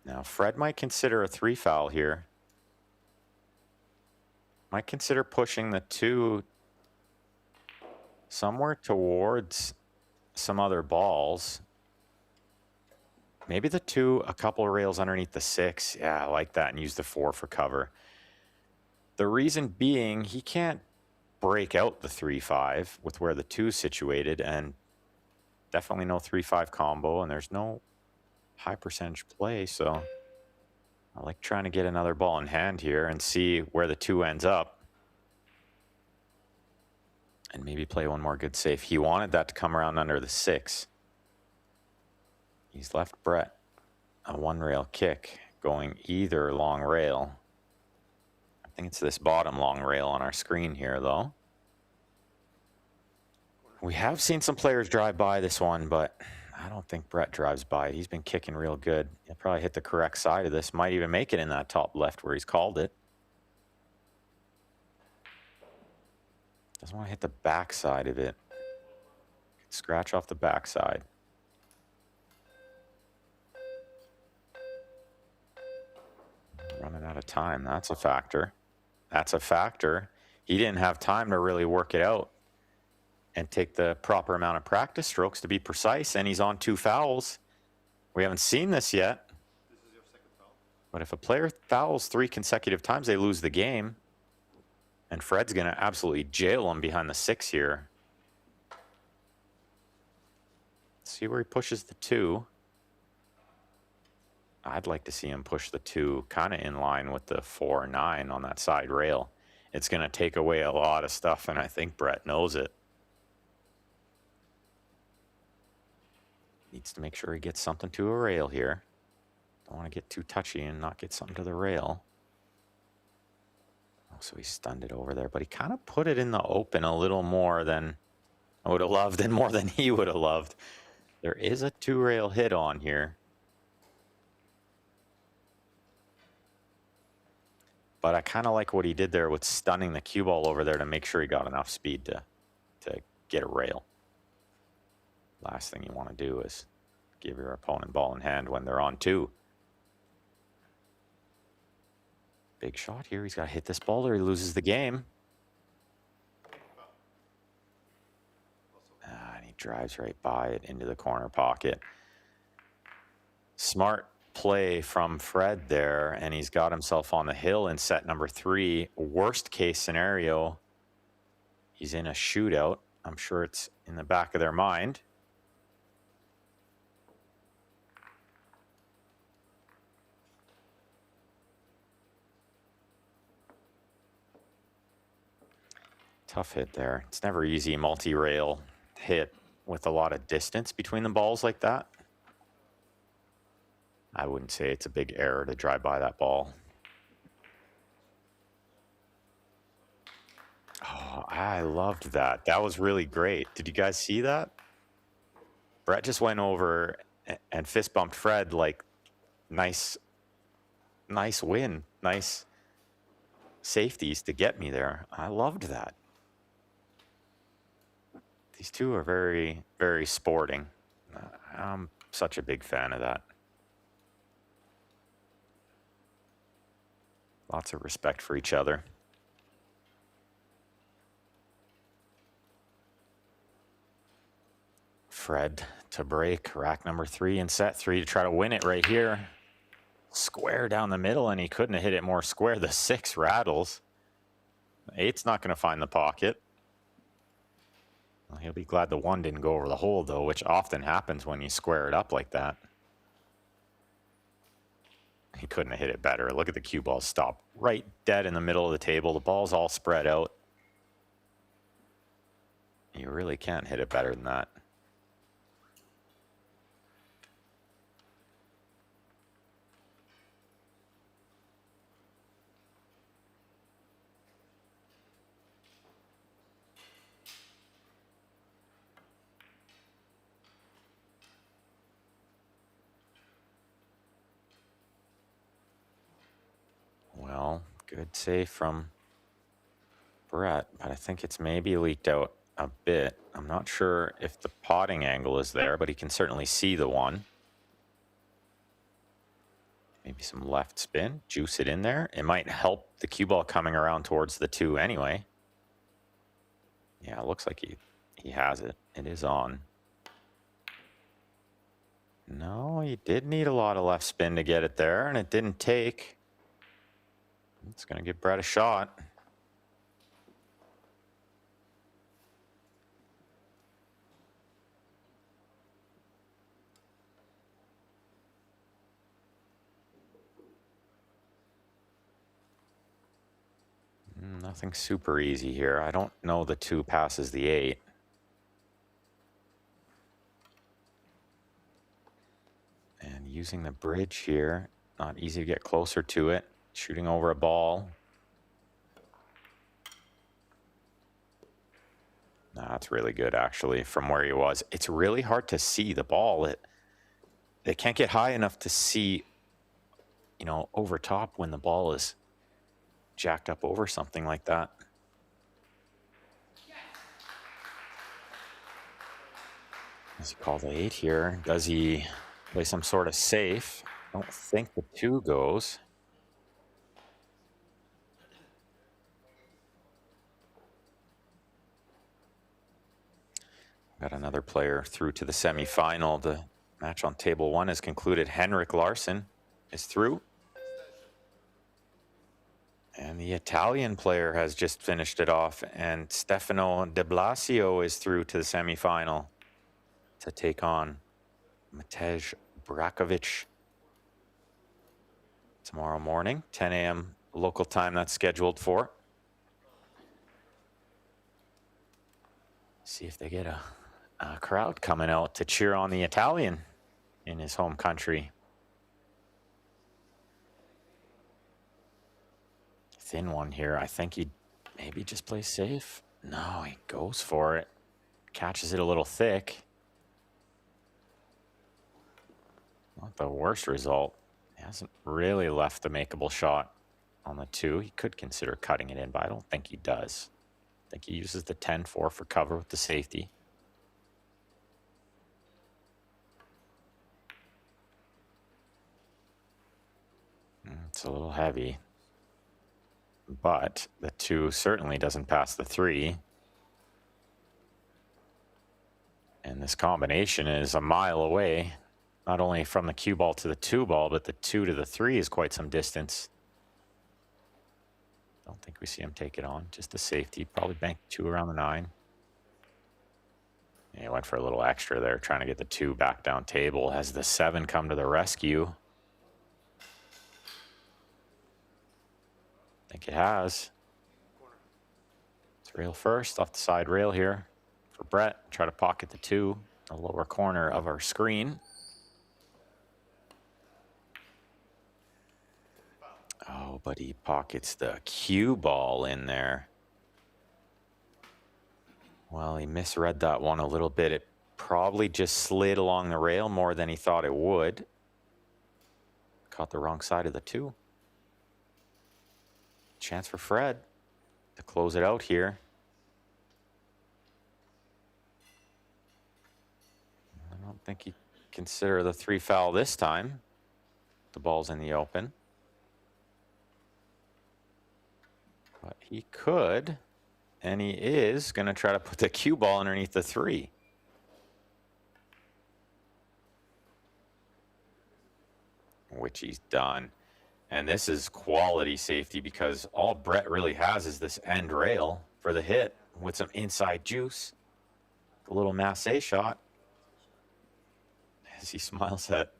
Now, Fred might consider a 3 foul here. Might consider pushing the 2 somewhere towards some other balls. Maybe the 2, a couple of rails underneath the 6. Yeah, I like that, and use the 4 for cover. The reason being, he can't break out the 3-5 with where the 2 is situated, and definitely no 3-5 combo, and there's no high percentage play, so I like trying to get another ball in hand here and see where the 2 ends up. And maybe play one more good safe. He wanted that to come around under the 6. He's left Brett a 1-rail kick going either long rail. I think it's this bottom long rail on our screen here, though. We have seen some players drive by this one, but I don't think Brett drives by it. He's been kicking real good. He'll probably hit the correct side of this. Might even make it in that top left where he's called it. Doesn't want to hit the back side of it. Scratch off the back side. Running out of time. That's a factor. That's a factor. He didn't have time to really work it out and take the proper amount of practice strokes to be precise, and he's on 2 fouls. We haven't seen this yet. This is your second foul. But if a player fouls 3 consecutive times, they lose the game. And Fred's going to absolutely jail him behind the 6 here. See where he pushes the 2. I'd like to see him push the 2 kind of in line with the 4-9 on that side rail. It's going to take away a lot of stuff, and I think Brett knows it. Needs to make sure he gets something to a rail here. Don't want to get too touchy and not get something to the rail. Oh, so he stunned it over there, but he kind of put it in the open a little more than I would have loved and more than he would have loved. There is a 2-rail hit on here. But I kind of like what he did there with stunning the cue ball over there to make sure he got enough speed to get a rail. Last thing you want to do is give your opponent ball in hand when they're on 2. Big shot here. He's got to hit this ball or he loses the game. And he drives right by it into the corner pocket. Smart play from Fred there, and he's got himself on the hill in set number 3. Worst case scenario, he's in a shootout. I'm sure it's in the back of their mind. Tough hit there. It's never easy multi-rail hit with a lot of distance between the balls like that. I wouldn't say it's a big error to drive by that ball. Oh, I loved that. That was really great. Did you guys see that? Brett just went over and fist bumped Fred like, nice win. Nice safeties to get me there. I loved that. These two are very, very sporting. I'm such a big fan of that. Lots of respect for each other. Fred to break, rack number 3 in set 3 to try to win it right here. Square down the middle, and he couldn't have hit it more square. The 6 rattles. The 8's not going to find the pocket. Well, he'll be glad the 1 didn't go over the hole, though, which often happens when you square it up like that. He couldn't have hit it better. Look at the cue ball stop right dead in the middle of the table. The ball's all spread out. You really can't hit it better than that. Well, good save from Brett, but I think it's maybe leaked out a bit. I'm not sure if the potting angle is there, but he can certainly see the 1. Maybe some left spin, juice it in there. It might help the cue ball coming around towards the 2 anyway. Yeah, it looks like he has it. It is on. No, he did need a lot of left spin to get it there, and it didn't take. It's going to give Brett a shot. Nothing super easy here. I don't know the 2 passes the 8. And using the bridge here, not easy to get closer to it. Shooting over a ball. Nah, that's really good, actually, from where he was. It's really hard to see the ball. It can't get high enough to see, you know, over top when the ball is jacked up over something like that. Does he call the 8 here? Does he play some sort of safe? I don't think the 2 goes. Got another player through to the semifinal. The match on table 1 is concluded. Henrik Larsson is through. And the Italian player has just finished it off. And Stefano De Blasio is through to the semifinal to take on Matej Brakovic tomorrow morning, 10 a.m. local time that's scheduled for. See if they get a crowd coming out to cheer on the Italian in his home country. Thin one here. I think he maybe just plays safe. No, he goes for it. Catches it a little thick. Not the worst result. He hasn't really left the makeable shot on the 2. He could consider cutting it in, but I don't think he does. I think he uses the 10-4 for cover with the safety. It's a little heavy. But the 2 certainly doesn't pass the 3. And this combination is a mile away. Not only from the cue ball to the 2 ball, but the 2 to the 3 is quite some distance. Don't think we see him take it on. Just a safety. Probably bank 2 around the 9. Yeah, he went for a little extra there, trying to get the 2 back down table. Has the 7 come to the rescue? I think it has. It's rail first, off the side rail here for Brett. Try to pocket the 2, the lower corner of our screen. Oh, but he pockets the cue ball in there. Well, he misread that one a little bit. It probably just slid along the rail more than he thought it would. Caught the wrong side of the 2. Chance for Fred to close it out here. I don't think he consider the 3 foul this time. The ball's in the open. But he could, and he is going to try to put the cue ball underneath the 3. Which he's done. And this is quality safety because all Brett really has is this end rail for the hit with some inside juice. The little masse shot. As he smiles at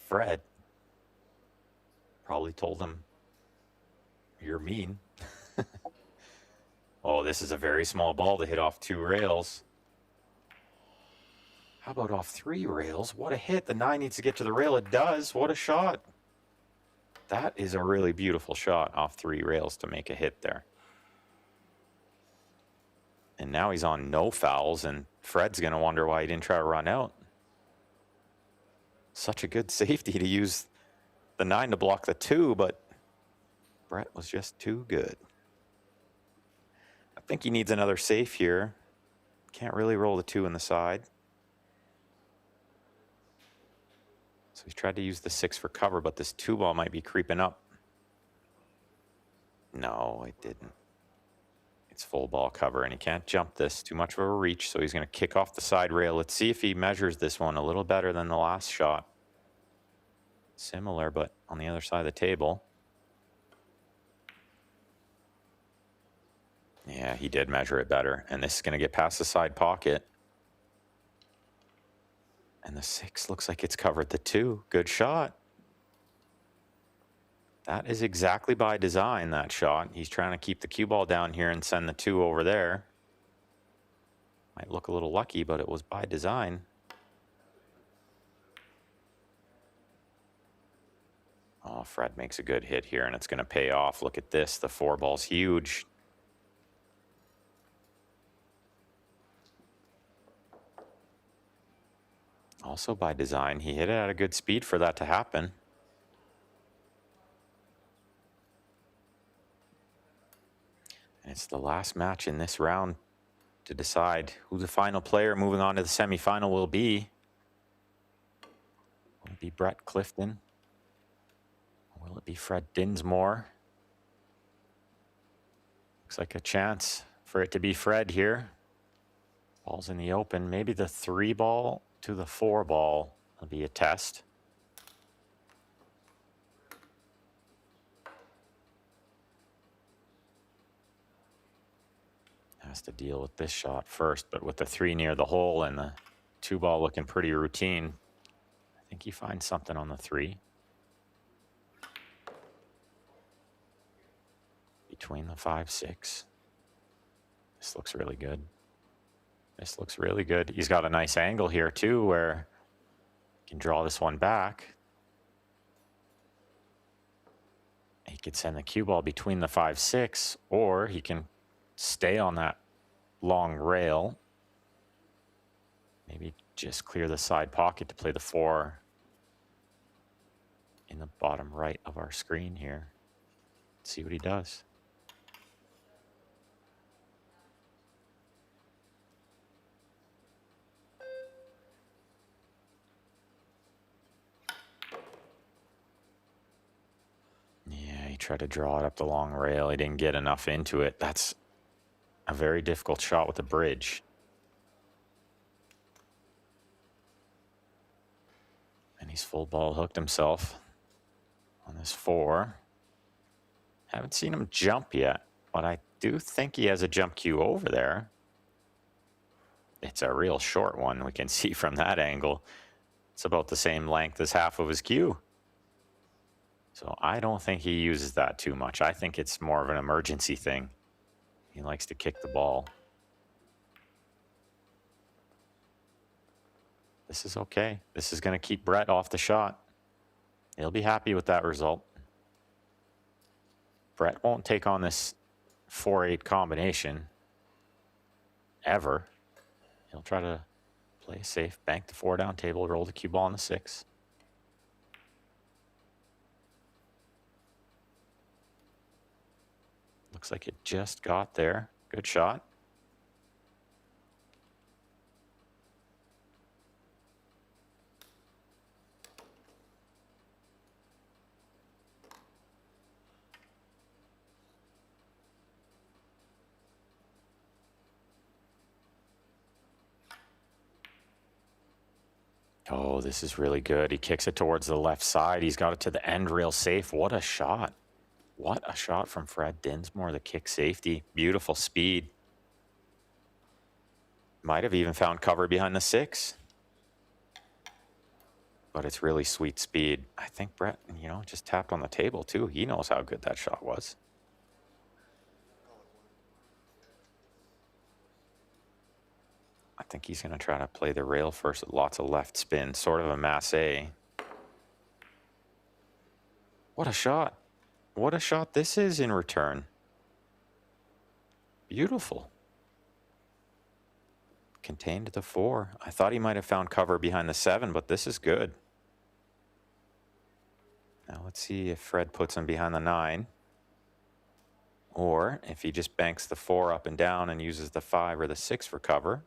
Fred. Probably told him, "You're mean." Oh, this is a very small ball to hit off 2 rails. How about off 3 rails? What a hit. The 9 needs to get to the rail. It does. What a shot. That is a really beautiful shot off 3 rails to make a hit there. And now he's on no fouls, and Fred's going to wonder why he didn't try to run out. Such a good safety to use the 9 to block the 2, but Brett was just too good. I think he needs another safe here. Can't really roll the 2 in the side. So he's tried to use the 6 for cover, but this 2 ball might be creeping up. No, it didn't. It's full ball cover, and he can't jump this. Too much of a reach, so he's going to kick off the side rail. Let's see if he measures this one a little better than the last shot. Similar, but on the other side of the table. Yeah, he did measure it better, and this is going to get past the side pocket. And the 6 looks like it's covered the 2. Good shot. That is exactly by design, that shot. He's trying to keep the cue ball down here and send the 2 over there. Might look a little lucky, but it was by design. Oh, Fred makes a good hit here, and it's going to pay off. Look at this. The 4 ball's huge. Also by design. He hit it at a good speed for that to happen. And it's the last match in this round to decide who the final player moving on to the semifinal will be. Will it be Brett Clifton? Or will it be Fred Dinsmore? Looks like a chance for it to be Fred here. Ball's in the open. Maybe the 3 ball to the 4 ball will be a test. Has to deal with this shot first, but with the 3 near the hole and the 2 ball looking pretty routine, I think he finds something on the 3. Between the 5-6. This looks really good. This looks really good. He's got a nice angle here too, where he can draw this one back. He could send the cue ball between the 5-6, or he can stay on that long rail. Maybe just clear the side pocket to play the 4 in the bottom right of our screen here. Let's see what he does. Yeah, he tried to draw it up the long rail. He didn't get enough into it. That's a very difficult shot with the bridge. And he's full ball hooked himself on this 4. Haven't seen him jump yet, but I do think he has a jump cue over there. It's a real short one. We can see from that angle. It's about the same length as half of his cue. So I don't think he uses that too much. I think it's more of an emergency thing. He likes to kick the ball. This is okay. This is going to keep Brett off the shot. He'll be happy with that result. Brett won't take on this 4-8 combination ever. He'll try to play safe, bank the 4 down table, roll the cue ball on the 6. Looks like it just got there. Good shot. Oh, this is really good. He kicks it towards the left side. He's got it to the end rail safe. What a shot. What a shot from Fred Dinsmore, the kick safety. Beautiful speed. Might have even found cover behind the 6. But it's really sweet speed. I think Brett, just tapped on the table too. He knows how good that shot was. I think he's going to try to play the rail first with lots of left spin, sort of a masse. What a shot. What a shot this is in return. Beautiful. Contained the 4. I thought he might have found cover behind the 7, but this is good. Now let's see if Fred puts him behind the 9. Or if he just banks the 4 up and down and uses the 5 or the 6 for cover.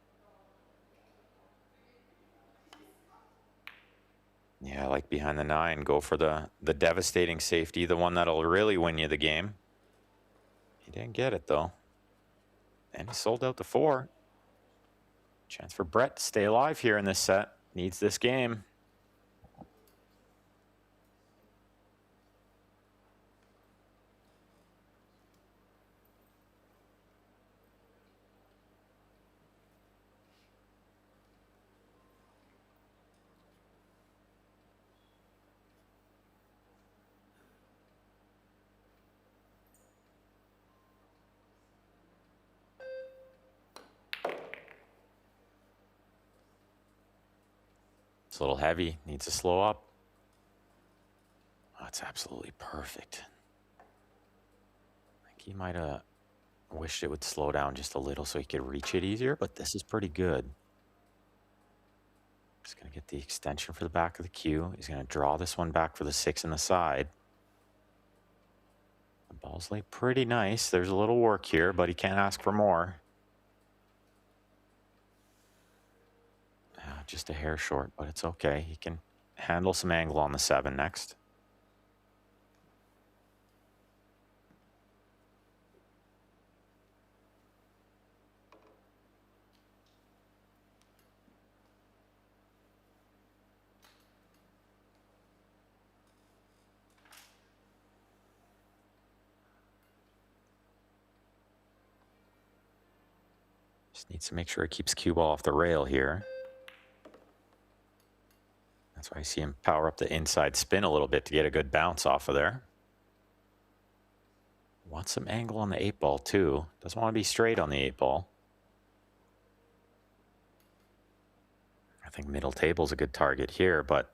Yeah, I like behind the 9. Go for the devastating safety, the one that'll really win you the game. He didn't get it, though. And he sold out the 4. Chance for Brett to stay alive here in this set. Needs this game. It's a little heavy. Needs to slow up. Oh, that's absolutely perfect. I think he might have wished it would slow down just a little so he could reach it easier, but this is pretty good. Just going to get the extension for the back of the cue. He's going to draw this one back for the 6 in the side. The ball's laid pretty nice. There's a little work here, but he can't ask for more. Just a hair short, but it's okay. He can handle some angle on the 7 next. Just needs to make sure he keeps cue ball off the rail here. That's why I see him power up the inside spin a little bit to get a good bounce off of there. Wants some angle on the 8 ball too. Doesn't want to be straight on the 8 ball. I think middle table's a good target here, but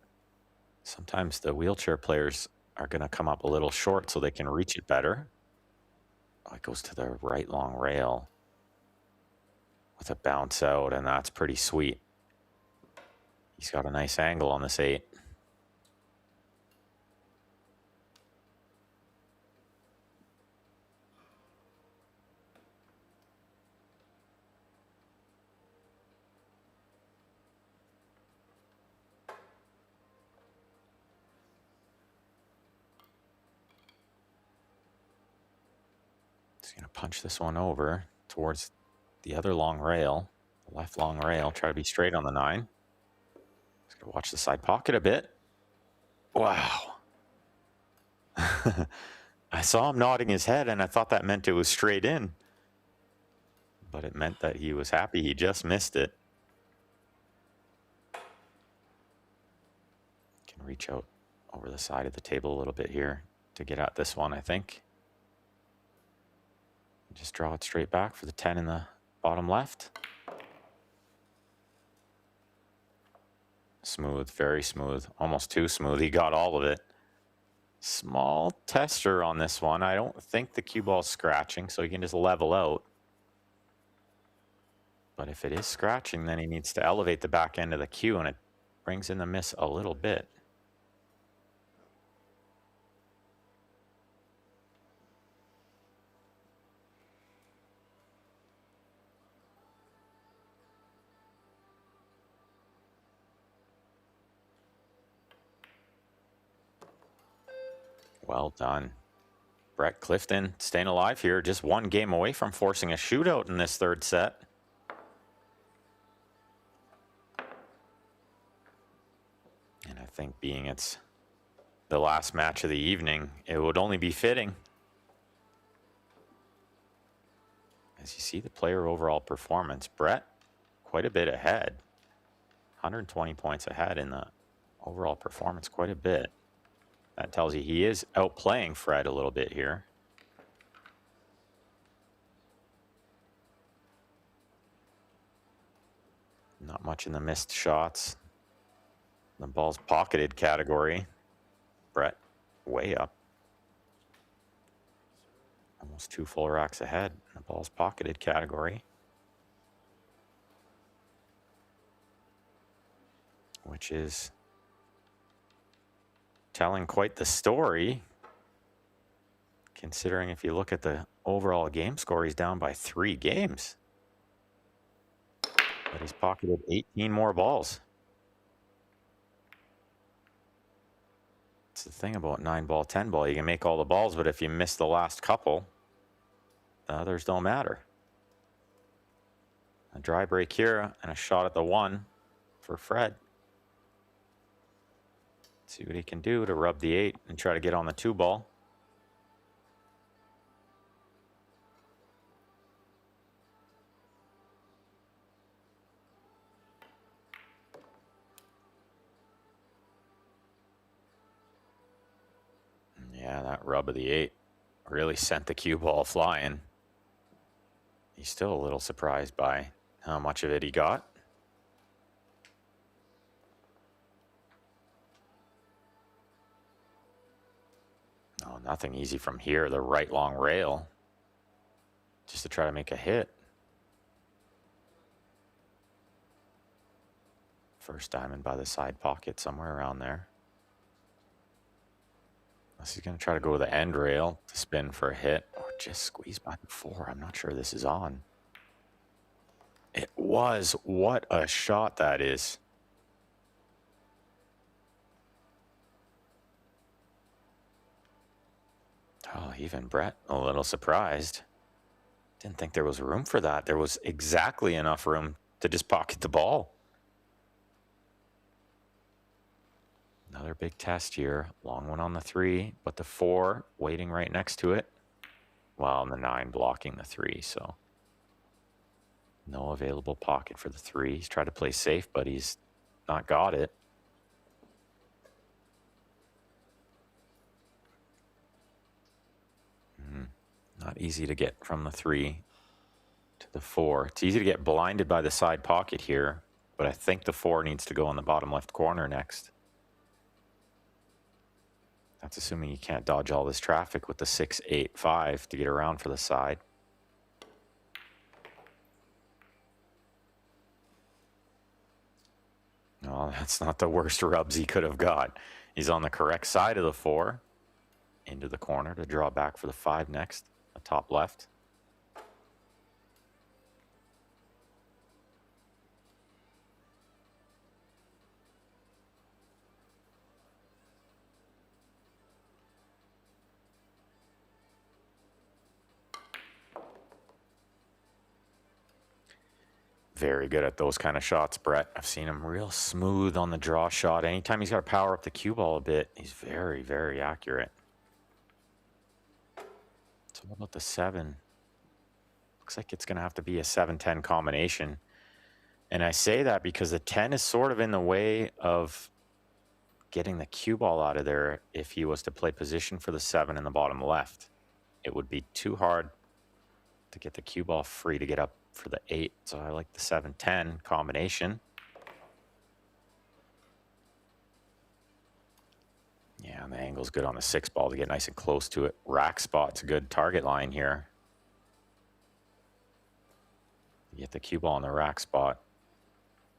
sometimes the wheelchair players are going to come up a little short so they can reach it better. Oh, it goes to the right long rail with a bounce out, and that's pretty sweet. He's got a nice angle on this 8. He's going to punch this one over towards the other long rail, the left long rail, try to be straight on the 9. He's going to watch the side pocket a bit. Wow. I saw him nodding his head, and I thought that meant it was straight in. But it meant that he was happy he just missed it. Can reach out over the side of the table a little bit here to get at this one, I think. Just draw it straight back for the 10 in the bottom left. Smooth, very smooth, almost too smooth. He got all of it. Small tester on this one. I don't think the cue ball's scratching, so he can just level out. But if it is scratching, then he needs to elevate the back end of the cue, and it brings in the miss a little bit. Well done. Brett Clifton staying alive here, just one game away from forcing a shootout in this third set. And I think being it's the last match of the evening, it would only be fitting. As you see the player overall performance, Brett quite a bit ahead. 120 points ahead in the overall performance, quite a bit. That tells you he is outplaying Fred a little bit here. Not much in the missed shots. The ball's pocketed category. Brett way up. Almost 2 full racks ahead in the ball's pocketed category. Which is telling quite the story, considering if you look at the overall game score, he's down by 3 games. But he's pocketed 18 more balls. It's the thing about 9 ball, 10 ball. You can make all the balls, but if you miss the last couple, the others don't matter. A dry break here and a shot at the 1 for Fred. See what he can do to rub the 8 and try to get on the 2 ball. Yeah, that rub of the 8 really sent the cue ball flying. He's still a little surprised by how much of it he got. Oh, nothing easy from here. The right long rail. Just to try to make a hit. First diamond by the side pocket, somewhere around there. Unless he's going to try to go with the end rail to spin for a hit. Or just squeeze by the 4. I'm not sure this is on. It was. What a shot that is. Oh, even Brett a little surprised. Didn't think there was room for that. There was exactly enough room to just pocket the ball. Another big test here. Long one on the 3, but the 4 waiting right next to it. Well, and the 9 blocking the 3, so no available pocket for the 3. He's tried to play safe, but he's not got it. Not easy to get from the 3 to the 4. It's easy to get blinded by the side pocket here, but I think the 4 needs to go in the bottom left corner next. That's assuming you can't dodge all this traffic with the 6, 8, 5 to get around for the side. No, that's not the worst rubs he could have got. He's on the correct side of the 4. Into the corner to draw back for the 5 next. The top left. Very good at those kind of shots, Brett. I've seen him real smooth on the draw shot. Anytime he's got to power up the cue ball a bit, he's very, very accurate. So what about the 7? Looks like it's going to have to be a 7-10 combination. And I say that because the 10 is sort of in the way of getting the cue ball out of there if he was to play position for the 7 in the bottom left. It would be too hard to get the cue ball free to get up for the 8. So I like the 7-10 combination. Yeah, and the angle's good on the 6 ball to get nice and close to it. Rack spot's a good target line here. You get the cue ball on the rack spot.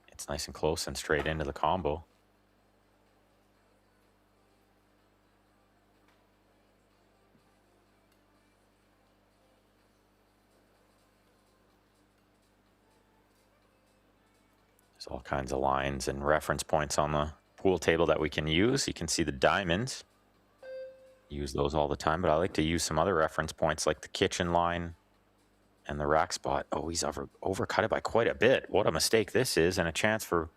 It's nice and close and straight into the combo. There's all kinds of lines and reference points on the pool table that we can use. You can see the diamonds. Use those all the time, but I like to use some other reference points like the kitchen line and the rack spot. Oh, he's overcut it by quite a bit. What a mistake this is, and a chance for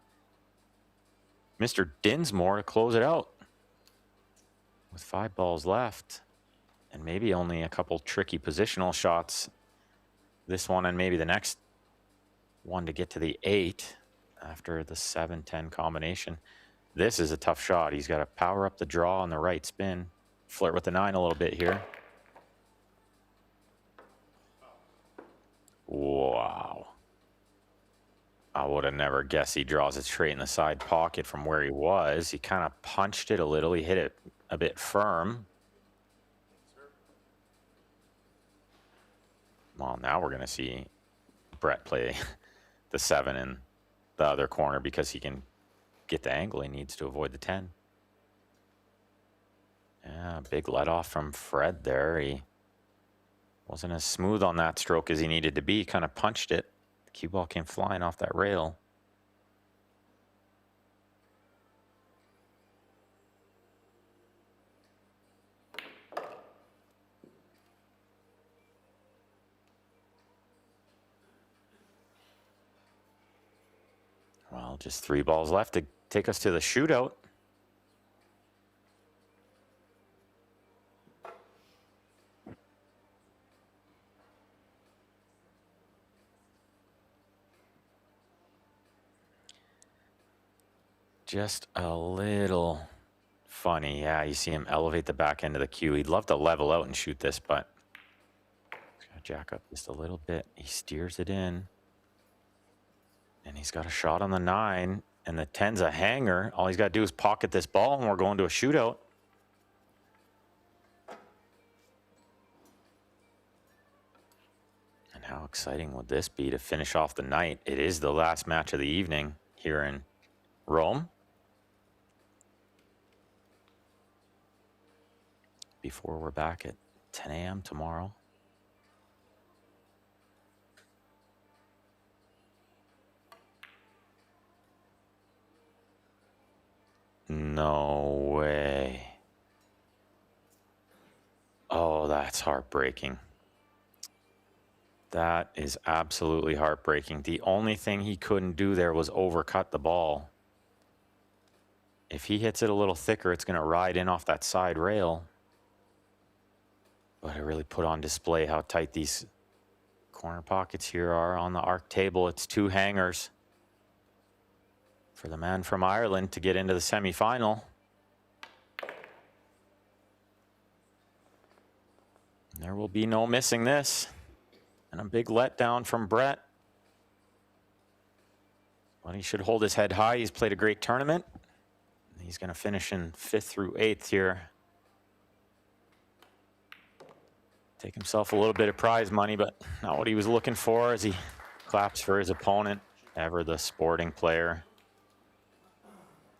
Mr. Dinsmore to close it out with 5 balls left and maybe only a couple tricky positional shots. This one and maybe the next one to get to the 8 after the 7-10 combination. This is a tough shot. He's got to power up the draw on the right spin. Flirt with the 9 a little bit here. Wow. I would have never guessed he draws it straight in the side pocket from where he was. He kind of punched it a little. He hit it a bit firm. Well, now we're going to see Brett play the 7 in the other corner because he can get the angle he needs to avoid the 10. Yeah, big let off from Fred there. He wasn't as smooth on that stroke as he needed to be. Kind of punched it. The cue ball came flying off that rail. Well, just 3 balls left to take us to the shootout. Just a little funny. Yeah, you see him elevate the back end of the cue. He'd love to level out and shoot this, but he's got to jack up just a little bit. He steers it in. And he's got a shot on the 9. And the 10's a hanger. All he's got to do is pocket this ball, and we're going to a shootout. And how exciting would this be to finish off the night? It is the last match of the evening here in Rome. Before we're back at 10 a.m. tomorrow. No way. Oh, that's heartbreaking. That is absolutely heartbreaking. The only thing he couldn't do there was overcut the ball. If he hits it a little thicker, it's going to ride in off that side rail. But I really put on display how tight these corner pockets here are on the arc table. It's 2 hangers for the man from Ireland to get into the semifinal. There will be no missing this. And a big letdown from Brett. But he should hold his head high. He's played a great tournament. He's going to finish in 5th through 8th here. Take himself a little bit of prize money, but not what he was looking for as he claps for his opponent, ever the sporting player.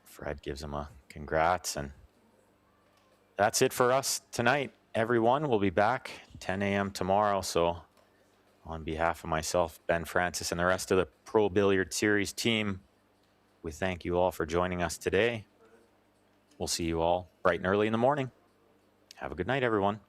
Fred gives him a congrats, and that's it for us tonight. Everyone will be back 10 a.m. tomorrow. So on behalf of myself, Ben Francis, and the rest of the Pro Billiard Series team, we thank you all for joining us today. We'll see you all bright and early in the morning. Have a good night, everyone.